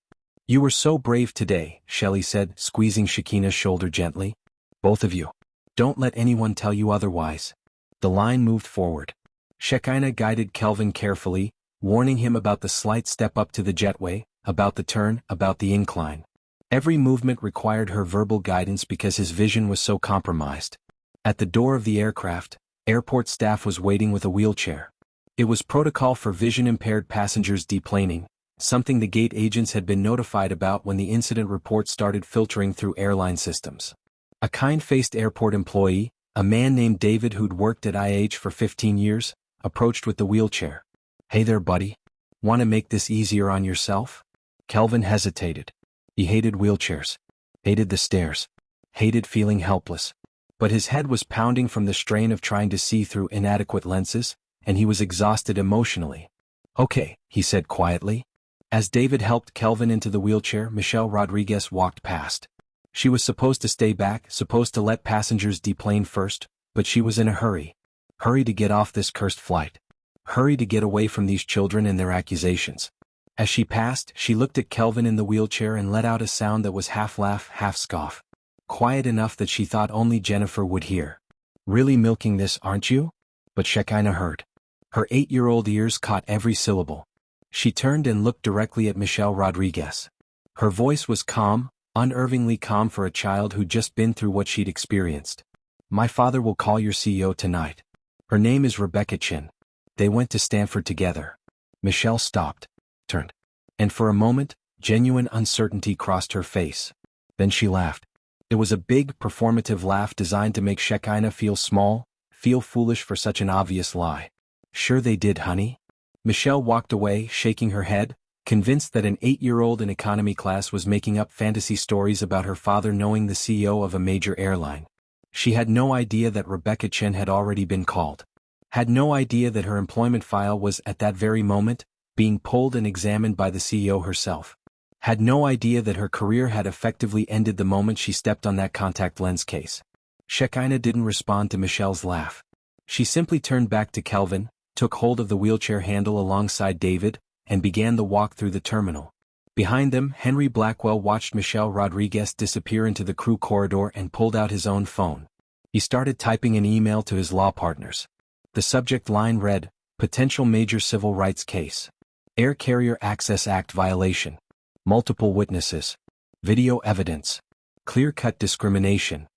"You were so brave today," Shelley said, squeezing Shekina's shoulder gently. "Both of you. Don't let anyone tell you otherwise." The line moved forward. Shekina guided Kelvin carefully, warning him about the slight step up to the jetway, about the turn, about the incline. Every movement required her verbal guidance because his vision was so compromised. At the door of the aircraft, airport staff was waiting with a wheelchair. It was protocol for vision-impaired passengers deplaning, something the gate agents had been notified about when the incident report started filtering through airline systems. A kind-faced airport employee, a man named David who'd worked at IH for 15 years, approached with the wheelchair. "Hey there, buddy. Want to make this easier on yourself?" Kelvin hesitated. He hated wheelchairs. Hated the stairs. Hated feeling helpless. But his head was pounding from the strain of trying to see through inadequate lenses, and he was exhausted emotionally. "Okay," he said quietly. As David helped Kelvin into the wheelchair, Michelle Rodriguez walked past. She was supposed to stay back, supposed to let passengers deplane first, but she was in a hurry. Hurry to get off this cursed flight. Hurry to get away from these children and their accusations. As she passed, she looked at Kelvin in the wheelchair and let out a sound that was half laugh, half scoff. Quiet enough that she thought only Jennifer would hear. "Really milking this, aren't you?" But Shekina heard. Her 8-year-old ears caught every syllable. She turned and looked directly at Michelle Rodriguez. Her voice was calm, unnervingly calm for a child who'd just been through what she'd experienced. "My father will call your CEO tonight. Her name is Rebecca Chin. They went to Stanford together." Michelle stopped, turned, and for a moment, genuine uncertainty crossed her face. Then she laughed. It was a big, performative laugh designed to make Shekina feel small, feel foolish for such an obvious lie. "Sure they did, honey." Michelle walked away, shaking her head, convinced that an 8-year-old in economy class was making up fantasy stories about her father knowing the CEO of a major airline. She had no idea that Rebecca Chen had already been called. Had no idea that her employment file was, at that very moment, being pulled and examined by the CEO herself. Had no idea that her career had effectively ended the moment she stepped on that contact lens case. Shekina didn't respond to Michelle's laugh. She simply turned back to Kelvin, took hold of the wheelchair handle alongside David, and began the walk through the terminal. Behind them, Henry Blackwell watched Michelle Rodriguez disappear into the crew corridor and pulled out his own phone. He started typing an email to his law partners. The subject line read, "Potential major civil rights case. Air Carrier Access Act violation. Multiple witnesses. Video evidence. Clear-cut discrimination."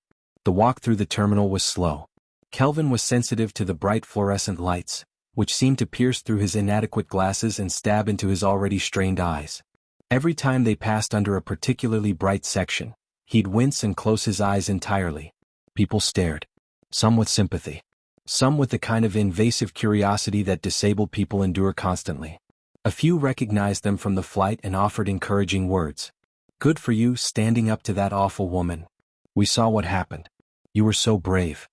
The walk through the terminal was slow. Kelvin was sensitive to the bright fluorescent lights, which seemed to pierce through his inadequate glasses and stab into his already strained eyes. Every time they passed under a particularly bright section, he'd wince and close his eyes entirely. People stared. Some with sympathy. Some with the kind of invasive curiosity that disabled people endure constantly. A few recognized them from the flight and offered encouraging words. "Good for you standing up to that awful woman. We saw what happened. You were so brave.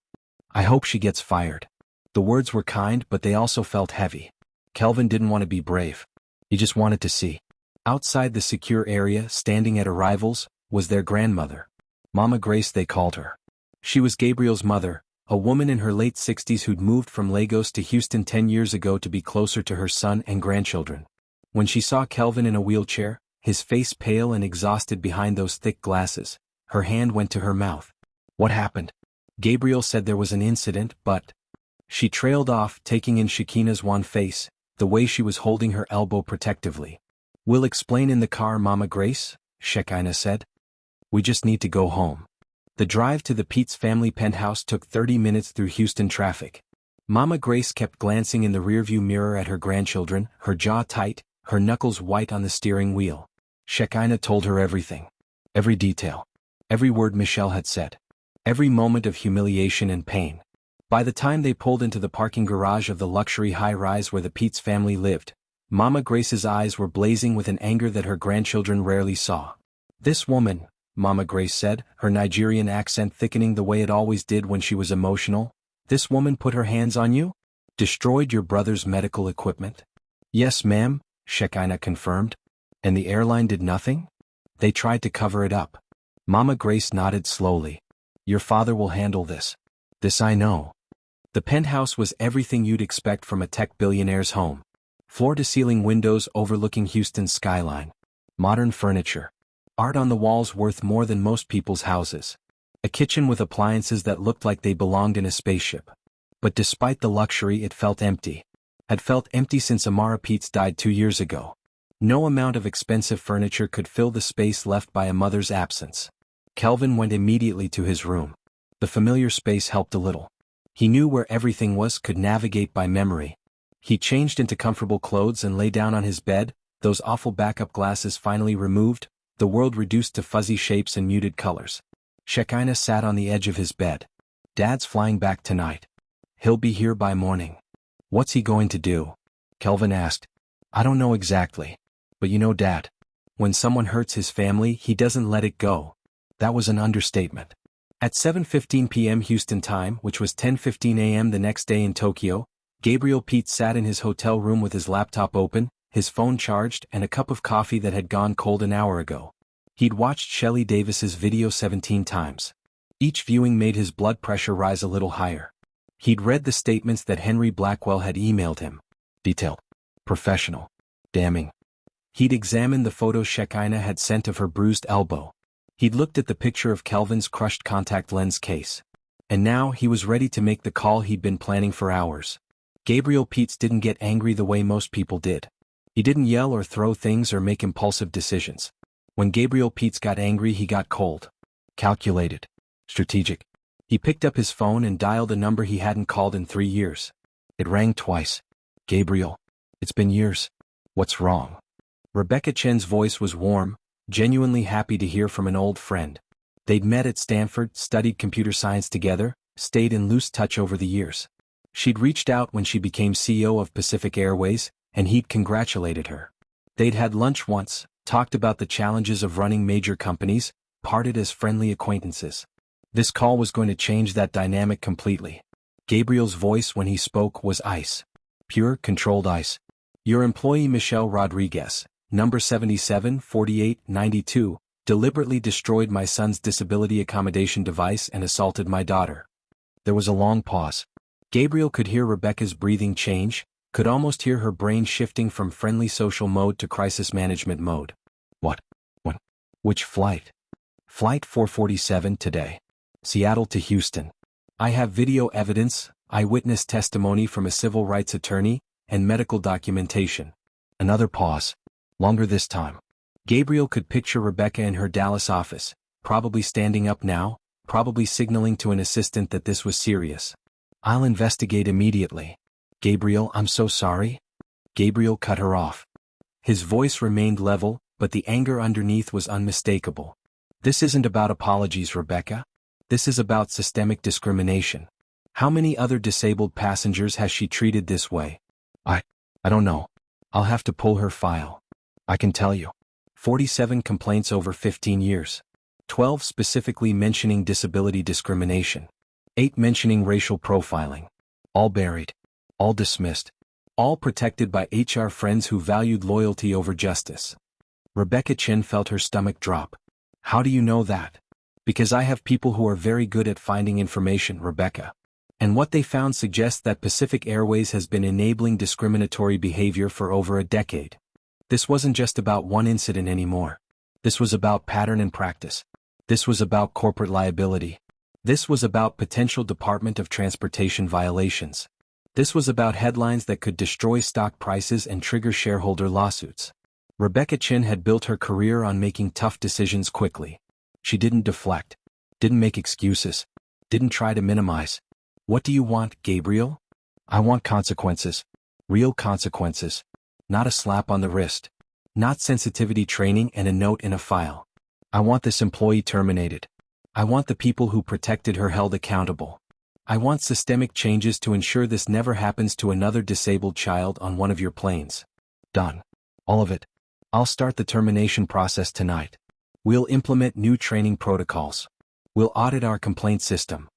I hope she gets fired." The words were kind, but they also felt heavy. Kelvin didn't want to be brave. He just wanted to see. Outside the secure area, standing at arrivals, was their grandmother. Mama Grace, they called her. She was Gabriel's mother, a woman in her late 60s who'd moved from Lagos to Houston 10 years ago to be closer to her son and grandchildren. When she saw Kelvin in a wheelchair, his face pale and exhausted behind those thick glasses, her hand went to her mouth. "What happened?" Gabriel said there was an incident, but... She trailed off, taking in Shekina's wan face, the way she was holding her elbow protectively. "We'll explain in the car, Mama Grace," Shekina said. "We just need to go home." The drive to the Peets family penthouse took 30 minutes through Houston traffic. Mama Grace kept glancing in the rearview mirror at her grandchildren, her jaw tight, her knuckles white on the steering wheel. Shekina told her everything. Every detail. Every word Michelle had said. Every moment of humiliation and pain. By the time they pulled into the parking garage of the luxury high-rise where the Peets family lived, Mama Grace's eyes were blazing with an anger that her grandchildren rarely saw. "This woman," Mama Grace said, her Nigerian accent thickening the way it always did when she was emotional, "this woman put her hands on you? Destroyed your brother's medical equipment?" "Yes, ma'am," Shekina confirmed. "And the airline did nothing?" "They tried to cover it up." Mama Grace nodded slowly. "Your father will handle this. This I know." The penthouse was everything you'd expect from a tech billionaire's home. Floor-to-ceiling windows overlooking Houston's skyline. Modern furniture. Art on the walls worth more than most people's houses. A kitchen with appliances that looked like they belonged in a spaceship. But despite the luxury, it felt empty. Had felt empty since Amara Peets died 2 years ago. No amount of expensive furniture could fill the space left by a mother's absence. Kelvin went immediately to his room. The familiar space helped a little. He knew where everything was, could navigate by memory. He changed into comfortable clothes and lay down on his bed, those awful backup glasses finally removed, the world reduced to fuzzy shapes and muted colors. Shekina sat on the edge of his bed. "Dad's flying back tonight. He'll be here by morning." "What's he going to do?" Kelvin asked. "I don't know exactly. But you know Dad. When someone hurts his family, he doesn't let it go." That was an understatement. At 7:15 p.m. Houston time, which was 10:15 a.m. the next day in Tokyo, Gabriel Peets sat in his hotel room with his laptop open, his phone charged, and a cup of coffee that had gone cold an hour ago. He'd watched Shelley Davis's video 17 times. Each viewing made his blood pressure rise a little higher. He'd read the statements that Henry Blackwell had emailed him. Detailed. Professional. Damning. He'd examined the photos Shekina had sent of her bruised elbow. He'd looked at the picture of Kelvin's crushed contact lens case. And now he was ready to make the call he'd been planning for hours. Gabriel Peets didn't get angry the way most people did. He didn't yell or throw things or make impulsive decisions. When Gabriel Peets got angry, he got cold. Calculated. Strategic. He picked up his phone and dialed a number he hadn't called in 3 years. It rang twice. "Gabriel. It's been years. What's wrong?" Rebecca Chen's voice was warm, genuinely happy to hear from an old friend. They'd met at Stanford, studied computer science together, stayed in loose touch over the years. She'd reached out when she became CEO of Pacific Airways, and he'd congratulated her. They'd had lunch once, talked about the challenges of running major companies, parted as friendly acquaintances. This call was going to change that dynamic completely. Gabriel's voice when he spoke was ice. Pure, controlled ice. "Your employee Michelle Rodriguez, number 774892, deliberately destroyed my son's disability accommodation device and assaulted my daughter." There was a long pause. Gabriel could hear Rebecca's breathing change, could almost hear her brain shifting from friendly social mode to crisis management mode. What? When? Which flight? Flight 447 today. Seattle to Houston. I have video evidence, eyewitness testimony from a civil rights attorney, and medical documentation. Another pause. Longer this time. Gabriel could picture Rebecca in her Dallas office, probably standing up now, probably signaling to an assistant that this was serious. I'll investigate immediately. Gabriel, I'm so sorry. Gabriel cut her off. His voice remained level, but the anger underneath was unmistakable. This isn't about apologies, Rebecca. This is about systemic discrimination. How many other disabled passengers has she treated this way? I don't know. I'll have to pull her file. I can tell you. 47 complaints over 15 years. 12 specifically mentioning disability discrimination. 8 mentioning racial profiling. All buried. All dismissed. All protected by HR friends who valued loyalty over justice. Rebecca Chin felt her stomach drop. How do you know that? Because I have people who are very good at finding information, Rebecca. And what they found suggests that Pacific Airways has been enabling discriminatory behavior for over a decade. This wasn't just about one incident anymore. This was about pattern and practice. This was about corporate liability. This was about potential Department of Transportation violations. This was about headlines that could destroy stock prices and trigger shareholder lawsuits. Rebecca Chin had built her career on making tough decisions quickly. She didn't deflect, didn't make excuses, didn't try to minimize. What do you want, Gabriel? I want consequences. Real consequences. Not a slap on the wrist. Not sensitivity training and a note in a file. I want this employee terminated. I want the people who protected her held accountable. I want systemic changes to ensure this never happens to another disabled child on one of your planes. Done. All of it. I'll start the termination process tonight. We'll implement new training protocols. We'll audit our complaint system.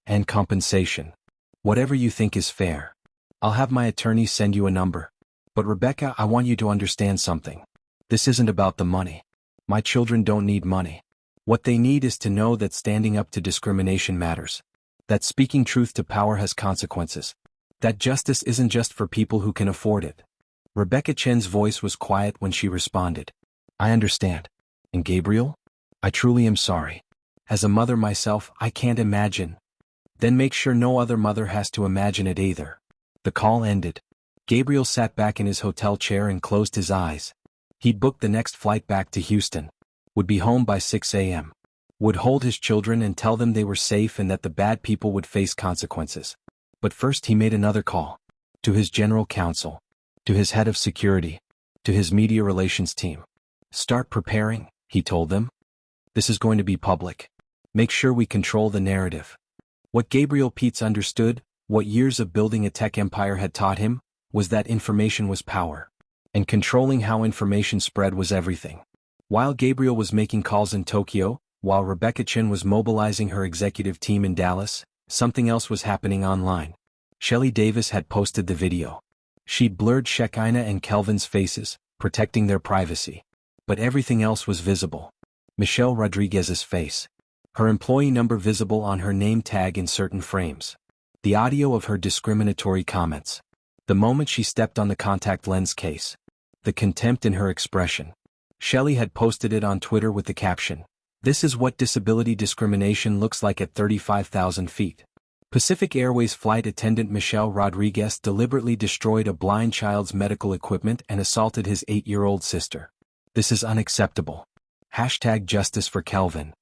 And compensation. Whatever you think is fair. I'll have my attorney send you a number. But Rebecca, I want you to understand something. This isn't about the money. My children don't need money. What they need is to know that standing up to discrimination matters. That speaking truth to power has consequences. That justice isn't just for people who can afford it. Rebecca Chen's voice was quiet when she responded. I understand. And Gabriel? I truly am sorry. As a mother myself, I can't imagine. Then make sure no other mother has to imagine it either. The call ended. Gabriel sat back in his hotel chair and closed his eyes. He'd booked the next flight back to Houston. Would be home by 6 a.m. Would hold his children and tell them they were safe and that the bad people would face consequences. But first he made another call. To his general counsel. To his head of security. To his media relations team. Start preparing, he told them. This is going to be public. Make sure we control the narrative. What Gabriel Peets understood, what years of building a tech empire had taught him, was that information was power. And controlling how information spread was everything. While Gabriel was making calls in Tokyo, while Rebecca Chin was mobilizing her executive team in Dallas, something else was happening online. Shelley Davis had posted the video. She'd blurred Shekina and Kelvin's faces, protecting their privacy. But everything else was visible. Michelle Rodriguez's face. Her employee number visible on her name tag in certain frames. The audio of her discriminatory comments. The moment she stepped on the contact lens case. The contempt in her expression. Shelley had posted it on Twitter with the caption, "This is what disability discrimination looks like at 35,000 feet." Pacific Airways flight attendant Michelle Rodriguez deliberately destroyed a blind child's medical equipment and assaulted his 8-year-old sister. This is unacceptable. Hashtag justice for Kelvin.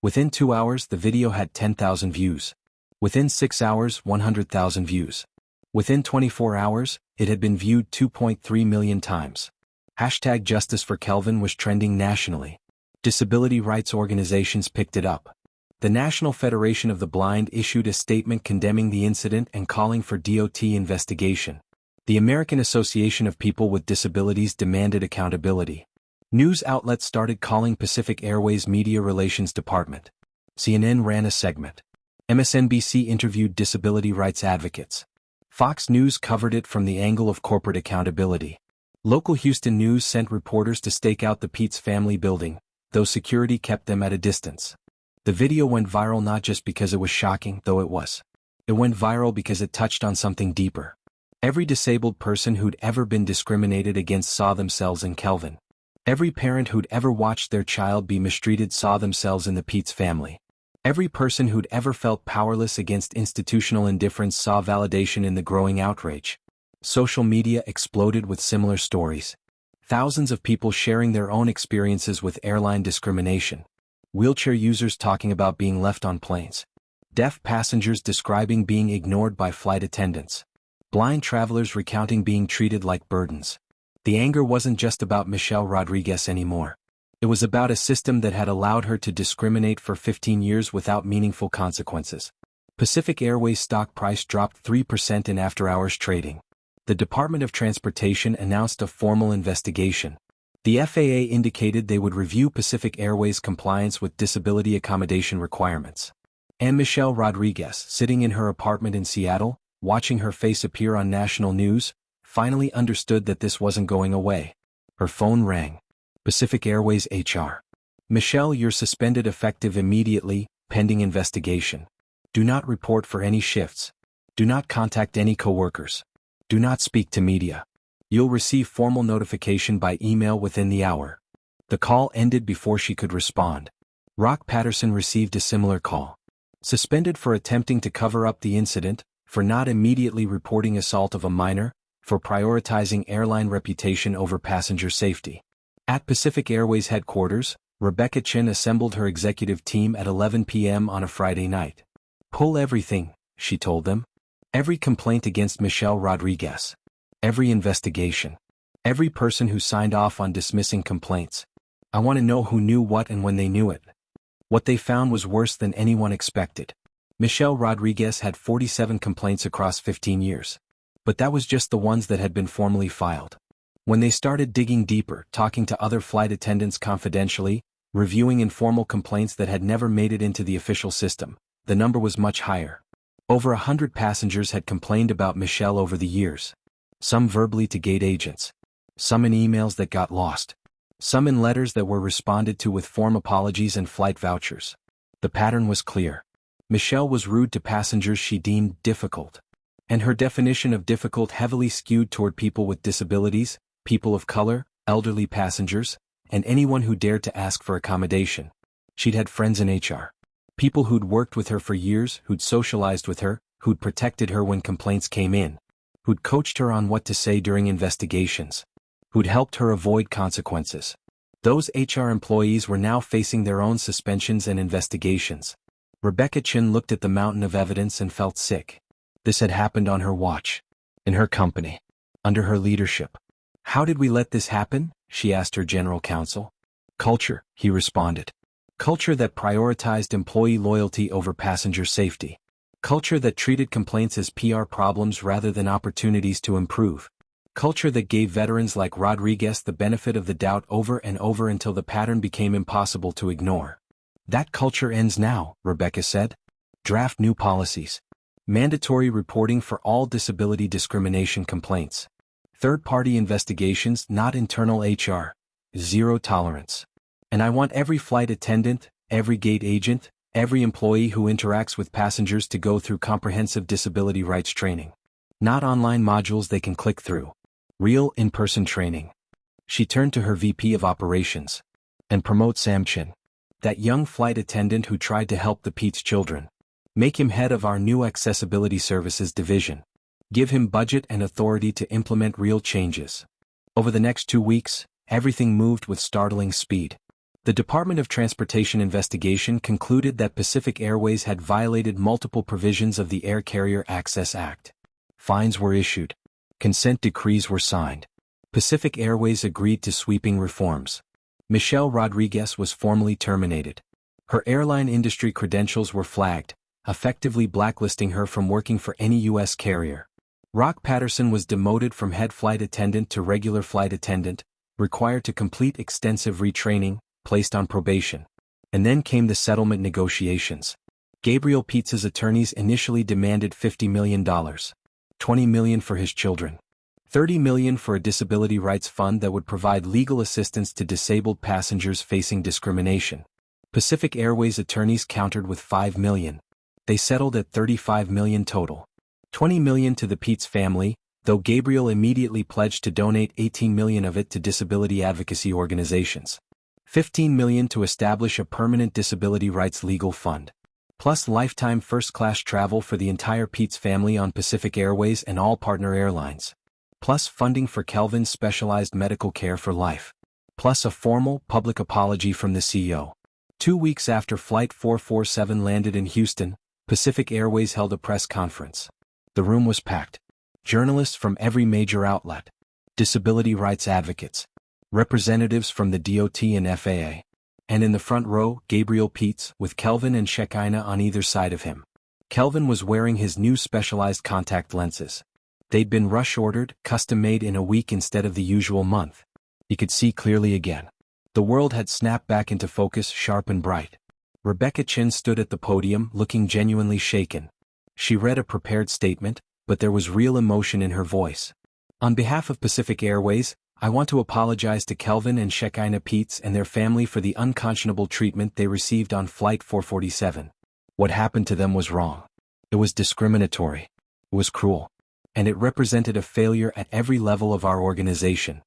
Within 2 hours the video had 10,000 views. Within 6 hours 100,000 views. Within 24 hours, it had been viewed 2.3 million times. Hashtag Justice for Kelvin was trending nationally. Disability rights organizations picked it up. The National Federation of the Blind issued a statement condemning the incident and calling for DOT investigation. The American Association of People with Disabilities demanded accountability. News outlets started calling Pacific Airways Media Relations Department. CNN ran a segment. MSNBC interviewed disability rights advocates. Fox News covered it from the angle of corporate accountability. Local Houston news sent reporters to stake out the Peets family building, though security kept them at a distance. The video went viral not just because it was shocking, though it was. It went viral because it touched on something deeper. Every disabled person who'd ever been discriminated against saw themselves in Kelvin. Every parent who'd ever watched their child be mistreated saw themselves in the Peets family. Every person who'd ever felt powerless against institutional indifference saw validation in the growing outrage. Social media exploded with similar stories. Thousands of people sharing their own experiences with airline discrimination. Wheelchair users talking about being left on planes. Deaf passengers describing being ignored by flight attendants. Blind travelers recounting being treated like burdens. The anger wasn't just about Michelle Rodriguez anymore. It was about a system that had allowed her to discriminate for 15 years without meaningful consequences. Pacific Airways stock price dropped 3% in after-hours trading. The Department of Transportation announced a formal investigation. The FAA indicated they would review Pacific Airways' compliance with disability accommodation requirements. And Michelle Rodriguez, sitting in her apartment in Seattle, watching her face appear on national news, finally understood that this wasn't going away. Her phone rang. Pacific Airways HR. Michelle, you're suspended effective immediately, pending investigation. Do not report for any shifts. Do not contact any coworkers. Do not speak to media. You'll receive formal notification by email within the hour. The call ended before she could respond. Rock Patterson received a similar call. Suspended for attempting to cover up the incident, for not immediately reporting assault of a minor, for prioritizing airline reputation over passenger safety. At Pacific Airways headquarters, Rebecca Chin assembled her executive team at 11 p.m. on a Friday night. Pull everything, she told them. Every complaint against Michelle Rodriguez. Every investigation. Every person who signed off on dismissing complaints. I want to know who knew what and when they knew it. What they found was worse than anyone expected. Michelle Rodriguez had 47 complaints across 15 years. But that was just the ones that had been formally filed. When they started digging deeper, talking to other flight attendants confidentially, reviewing informal complaints that had never made it into the official system, the number was much higher. Over 100 passengers had complained about Michelle over the years. Some verbally to gate agents. Some in emails that got lost. Some in letters that were responded to with form apologies and flight vouchers. The pattern was clear. Michelle was rude to passengers she deemed difficult. And her definition of difficult heavily skewed toward people with disabilities, people of color, elderly passengers, and anyone who dared to ask for accommodation. She'd had friends in HR. People who'd worked with her for years, who'd socialized with her, who'd protected her when complaints came in, who'd coached her on what to say during investigations, who'd helped her avoid consequences. Those HR employees were now facing their own suspensions and investigations. Rebecca Chin looked at the mountain of evidence and felt sick. This had happened on her watch. In her company. Under her leadership. How did we let this happen? She asked her general counsel. Culture, he responded. Culture that prioritized employee loyalty over passenger safety. Culture that treated complaints as PR problems rather than opportunities to improve. Culture that gave veterans like Rodriguez the benefit of the doubt over and over until the pattern became impossible to ignore. That culture ends now, Rebecca said. Draft new policies. Mandatory reporting for all disability discrimination complaints. Third-party investigations, not internal HR. Zero tolerance. And I want every flight attendant, every gate agent, every employee who interacts with passengers to go through comprehensive disability rights training. Not online modules they can click through. Real in-person training. She turned to her VP of Operations. And promote Sam Chin. That young flight attendant who tried to help the Peets children. Make him head of our new Accessibility Services division. Give him budget and authority to implement real changes. Over the next 2 weeks, everything moved with startling speed. The Department of Transportation investigation concluded that Pacific Airways had violated multiple provisions of the Air Carrier Access Act. Fines were issued. Consent decrees were signed. Pacific Airways agreed to sweeping reforms. Michelle Rodriguez was formally terminated. Her airline industry credentials were flagged, effectively blacklisting her from working for any U.S. carrier. Rock Patterson was demoted from head flight attendant to regular flight attendant, required to complete extensive retraining, placed on probation. And then came the settlement negotiations. Gabriel Peets' attorneys initially demanded $50 million. $20 million for his children. $30 million for a disability rights fund that would provide legal assistance to disabled passengers facing discrimination. Pacific Airways attorneys countered with $5 million. They settled at $35 million total. $20 million to the Peets family, though Gabriel immediately pledged to donate $18 million of it to disability advocacy organizations. $15 million to establish a permanent disability rights legal fund. Plus lifetime first-class travel for the entire Peets family on Pacific Airways and all partner airlines. Plus funding for Kelvin's specialized medical care for life. Plus a formal, public apology from the CEO. 2 weeks after Flight 447 landed in Houston, Pacific Airways held a press conference. The room was packed. Journalists from every major outlet. Disability rights advocates. Representatives from the DOT and FAA. And in the front row, Gabriel Peets, with Kelvin and Shekina on either side of him. Kelvin was wearing his new specialized contact lenses. They'd been rush-ordered, custom-made in a week instead of the usual month. He could see clearly again. The world had snapped back into focus, sharp and bright. Rebecca Chin stood at the podium, looking genuinely shaken. She read a prepared statement, but there was real emotion in her voice. On behalf of Pacific Airways, I want to apologize to Kelvin and Shekina Peets and their family for the unconscionable treatment they received on Flight 447. What happened to them was wrong. It was discriminatory. It was cruel. And it represented a failure at every level of our organization.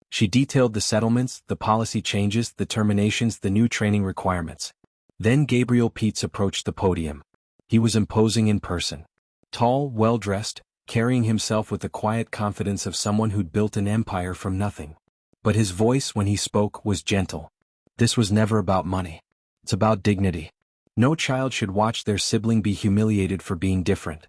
She detailed the settlements, the policy changes, the terminations, the new training requirements. Then Gabriel Peets approached the podium. He was imposing in person. Tall, well-dressed, carrying himself with the quiet confidence of someone who'd built an empire from nothing. But his voice when he spoke was gentle. This was never about money. It's about dignity. No child should watch their sibling be humiliated for being different.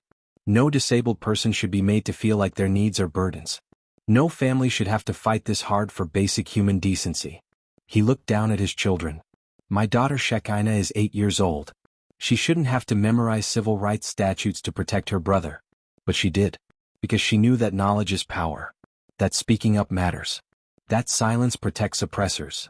No disabled person should be made to feel like their needs are burdens. No family should have to fight this hard for basic human decency. He looked down at his children. My daughter Shekina is 8 years old. She shouldn't have to memorize civil rights statutes to protect her brother. But she did. Because she knew that knowledge is power. That speaking up matters. That silence protects oppressors.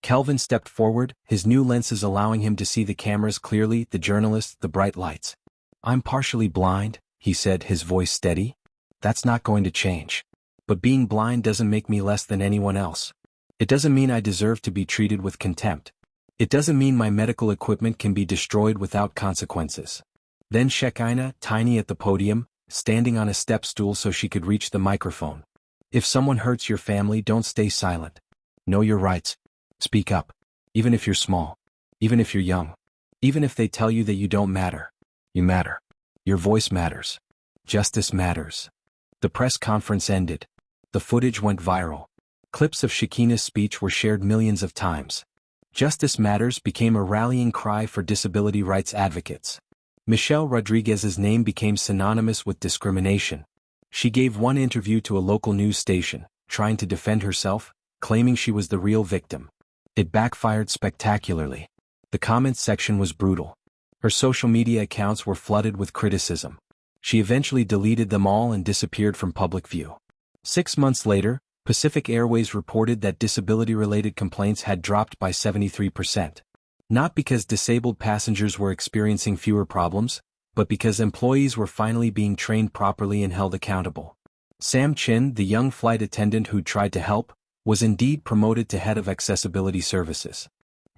Kelvin stepped forward, his new lenses allowing him to see the cameras clearly, the journalists, the bright lights. I'm partially blind, he said, his voice steady. That's not going to change. But being blind doesn't make me less than anyone else. It doesn't mean I deserve to be treated with contempt. It doesn't mean my medical equipment can be destroyed without consequences. Then Shekina, tiny at the podium, standing on a step stool so she could reach the microphone. If someone hurts your family, don't stay silent. Know your rights. Speak up. Even if you're small. Even if you're young. Even if they tell you that you don't matter. You matter. Your voice matters. Justice matters. The press conference ended. The footage went viral. Clips of Shekina's speech were shared millions of times. Justice Matters became a rallying cry for disability rights advocates. Michelle Rodriguez's name became synonymous with discrimination. She gave one interview to a local news station, trying to defend herself, claiming she was the real victim. It backfired spectacularly. The comments section was brutal. Her social media accounts were flooded with criticism. She eventually deleted them all and disappeared from public view. 6 months later, Pacific Airways reported that disability-related complaints had dropped by 73%. Not because disabled passengers were experiencing fewer problems, but because employees were finally being trained properly and held accountable. Sam Chin, the young flight attendant who tried to help, was indeed promoted to head of accessibility services.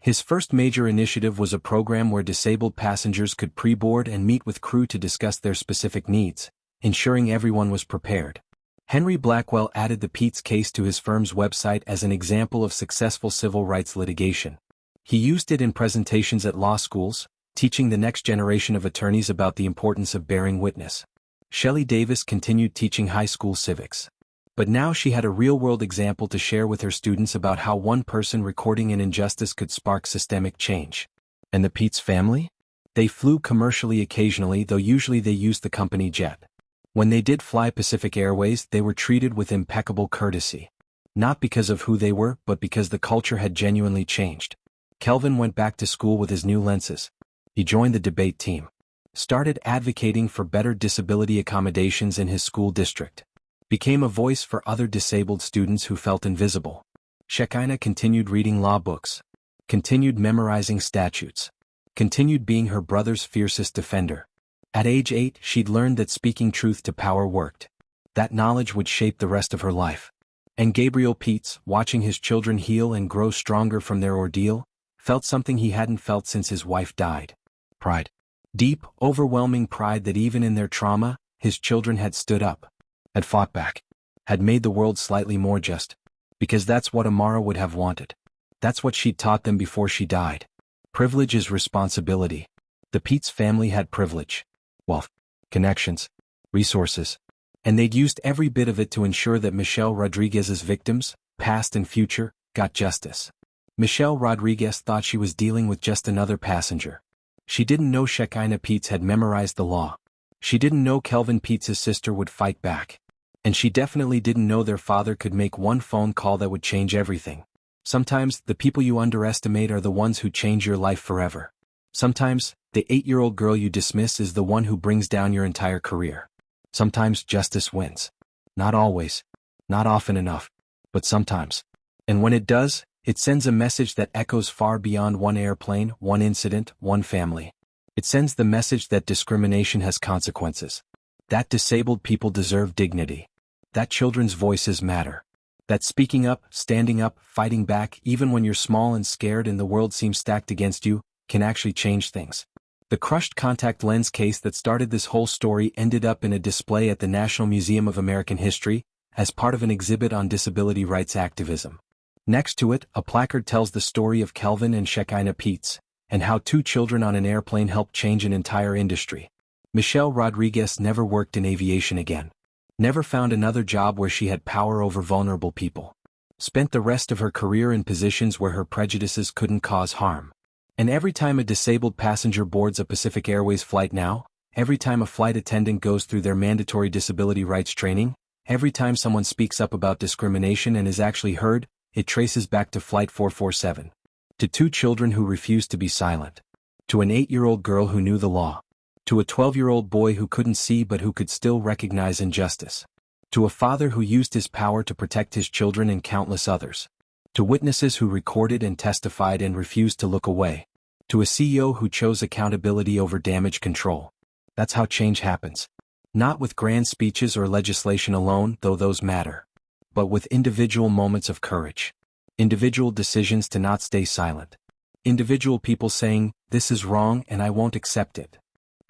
His first major initiative was a program where disabled passengers could pre-board and meet with crew to discuss their specific needs, ensuring everyone was prepared. Henry Blackwell added the Peets case to his firm's website as an example of successful civil rights litigation. He used it in presentations at law schools, teaching the next generation of attorneys about the importance of bearing witness. Shelley Davis continued teaching high school civics. But now she had a real-world example to share with her students about how one person recording an injustice could spark systemic change. And the Peets family? They flew commercially occasionally, though usually they used the company jet. When they did fly Pacific Airways, they were treated with impeccable courtesy. Not because of who they were, but because the culture had genuinely changed. Kelvin went back to school with his new lenses. He joined the debate team. Started advocating for better disability accommodations in his school district. Became a voice for other disabled students who felt invisible. Shekina continued reading law books. Continued memorizing statutes. Continued being her brother's fiercest defender. At age 8, she'd learned that speaking truth to power worked. That knowledge would shape the rest of her life. And Gabriel Peets, watching his children heal and grow stronger from their ordeal, felt something he hadn't felt since his wife died. Pride. Deep, overwhelming pride that even in their trauma, his children had stood up, had fought back, had made the world slightly more just. Because that's what Amara would have wanted. That's what she'd taught them before she died. Privilege is responsibility. The Peets family had privilege, wealth, connections, resources, and they'd used every bit of it to ensure that Michelle Rodriguez's victims, past and future, got justice. Michelle Rodriguez thought she was dealing with just another passenger. She didn't know Shekina Peets had memorized the law. She didn't know Kelvin Peets' sister would fight back. And she definitely didn't know their father could make one phone call that would change everything. Sometimes, the people you underestimate are the ones who change your life forever. Sometimes, the 8-year-old girl you dismiss is the one who brings down your entire career. Sometimes justice wins. Not always. Not often enough. But sometimes. And when it does, it sends a message that echoes far beyond one airplane, one incident, one family. It sends the message that discrimination has consequences. That disabled people deserve dignity. That children's voices matter. That speaking up, standing up, fighting back, even when you're small and scared and the world seems stacked against you, can actually change things. The crushed contact lens case that started this whole story ended up in a display at the National Museum of American History, as part of an exhibit on disability rights activism. Next to it, a placard tells the story of Kelvin and Shekina Peets, and how 2 children on an airplane helped change an entire industry. Michelle Rodriguez never worked in aviation again. Never found another job where she had power over vulnerable people. Spent the rest of her career in positions where her prejudices couldn't cause harm. And every time a disabled passenger boards a Pacific Airways flight now, every time a flight attendant goes through their mandatory disability rights training, every time someone speaks up about discrimination and is actually heard, it traces back to Flight 447. To 2 children who refused to be silent. To an 8-year-old girl who knew the law. To a 12-year-old boy who couldn't see but who could still recognize injustice. To a father who used his power to protect his children and countless others. To witnesses who recorded and testified and refused to look away. To a CEO who chose accountability over damage control. That's how change happens. Not with grand speeches or legislation alone, though those matter. But with individual moments of courage. Individual decisions to not stay silent. Individual people saying, "This is wrong and I won't accept it."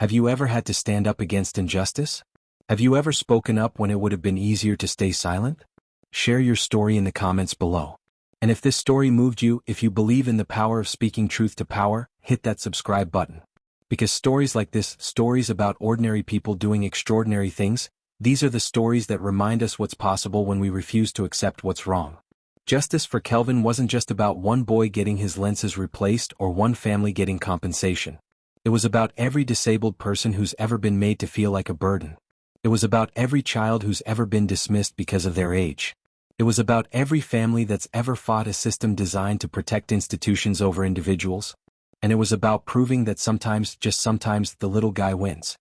Have you ever had to stand up against injustice? Have you ever spoken up when it would have been easier to stay silent? Share your story in the comments below. And if this story moved you, if you believe in the power of speaking truth to power, hit that subscribe button. Because stories like this, stories about ordinary people doing extraordinary things, these are the stories that remind us what's possible when we refuse to accept what's wrong. Justice for Kelvin wasn't just about one boy getting his lenses replaced or one family getting compensation. It was about every disabled person who's ever been made to feel like a burden. It was about every child who's ever been dismissed because of their age. It was about every family that's ever fought a system designed to protect institutions over individuals. And it was about proving that sometimes, just sometimes, the little guy wins.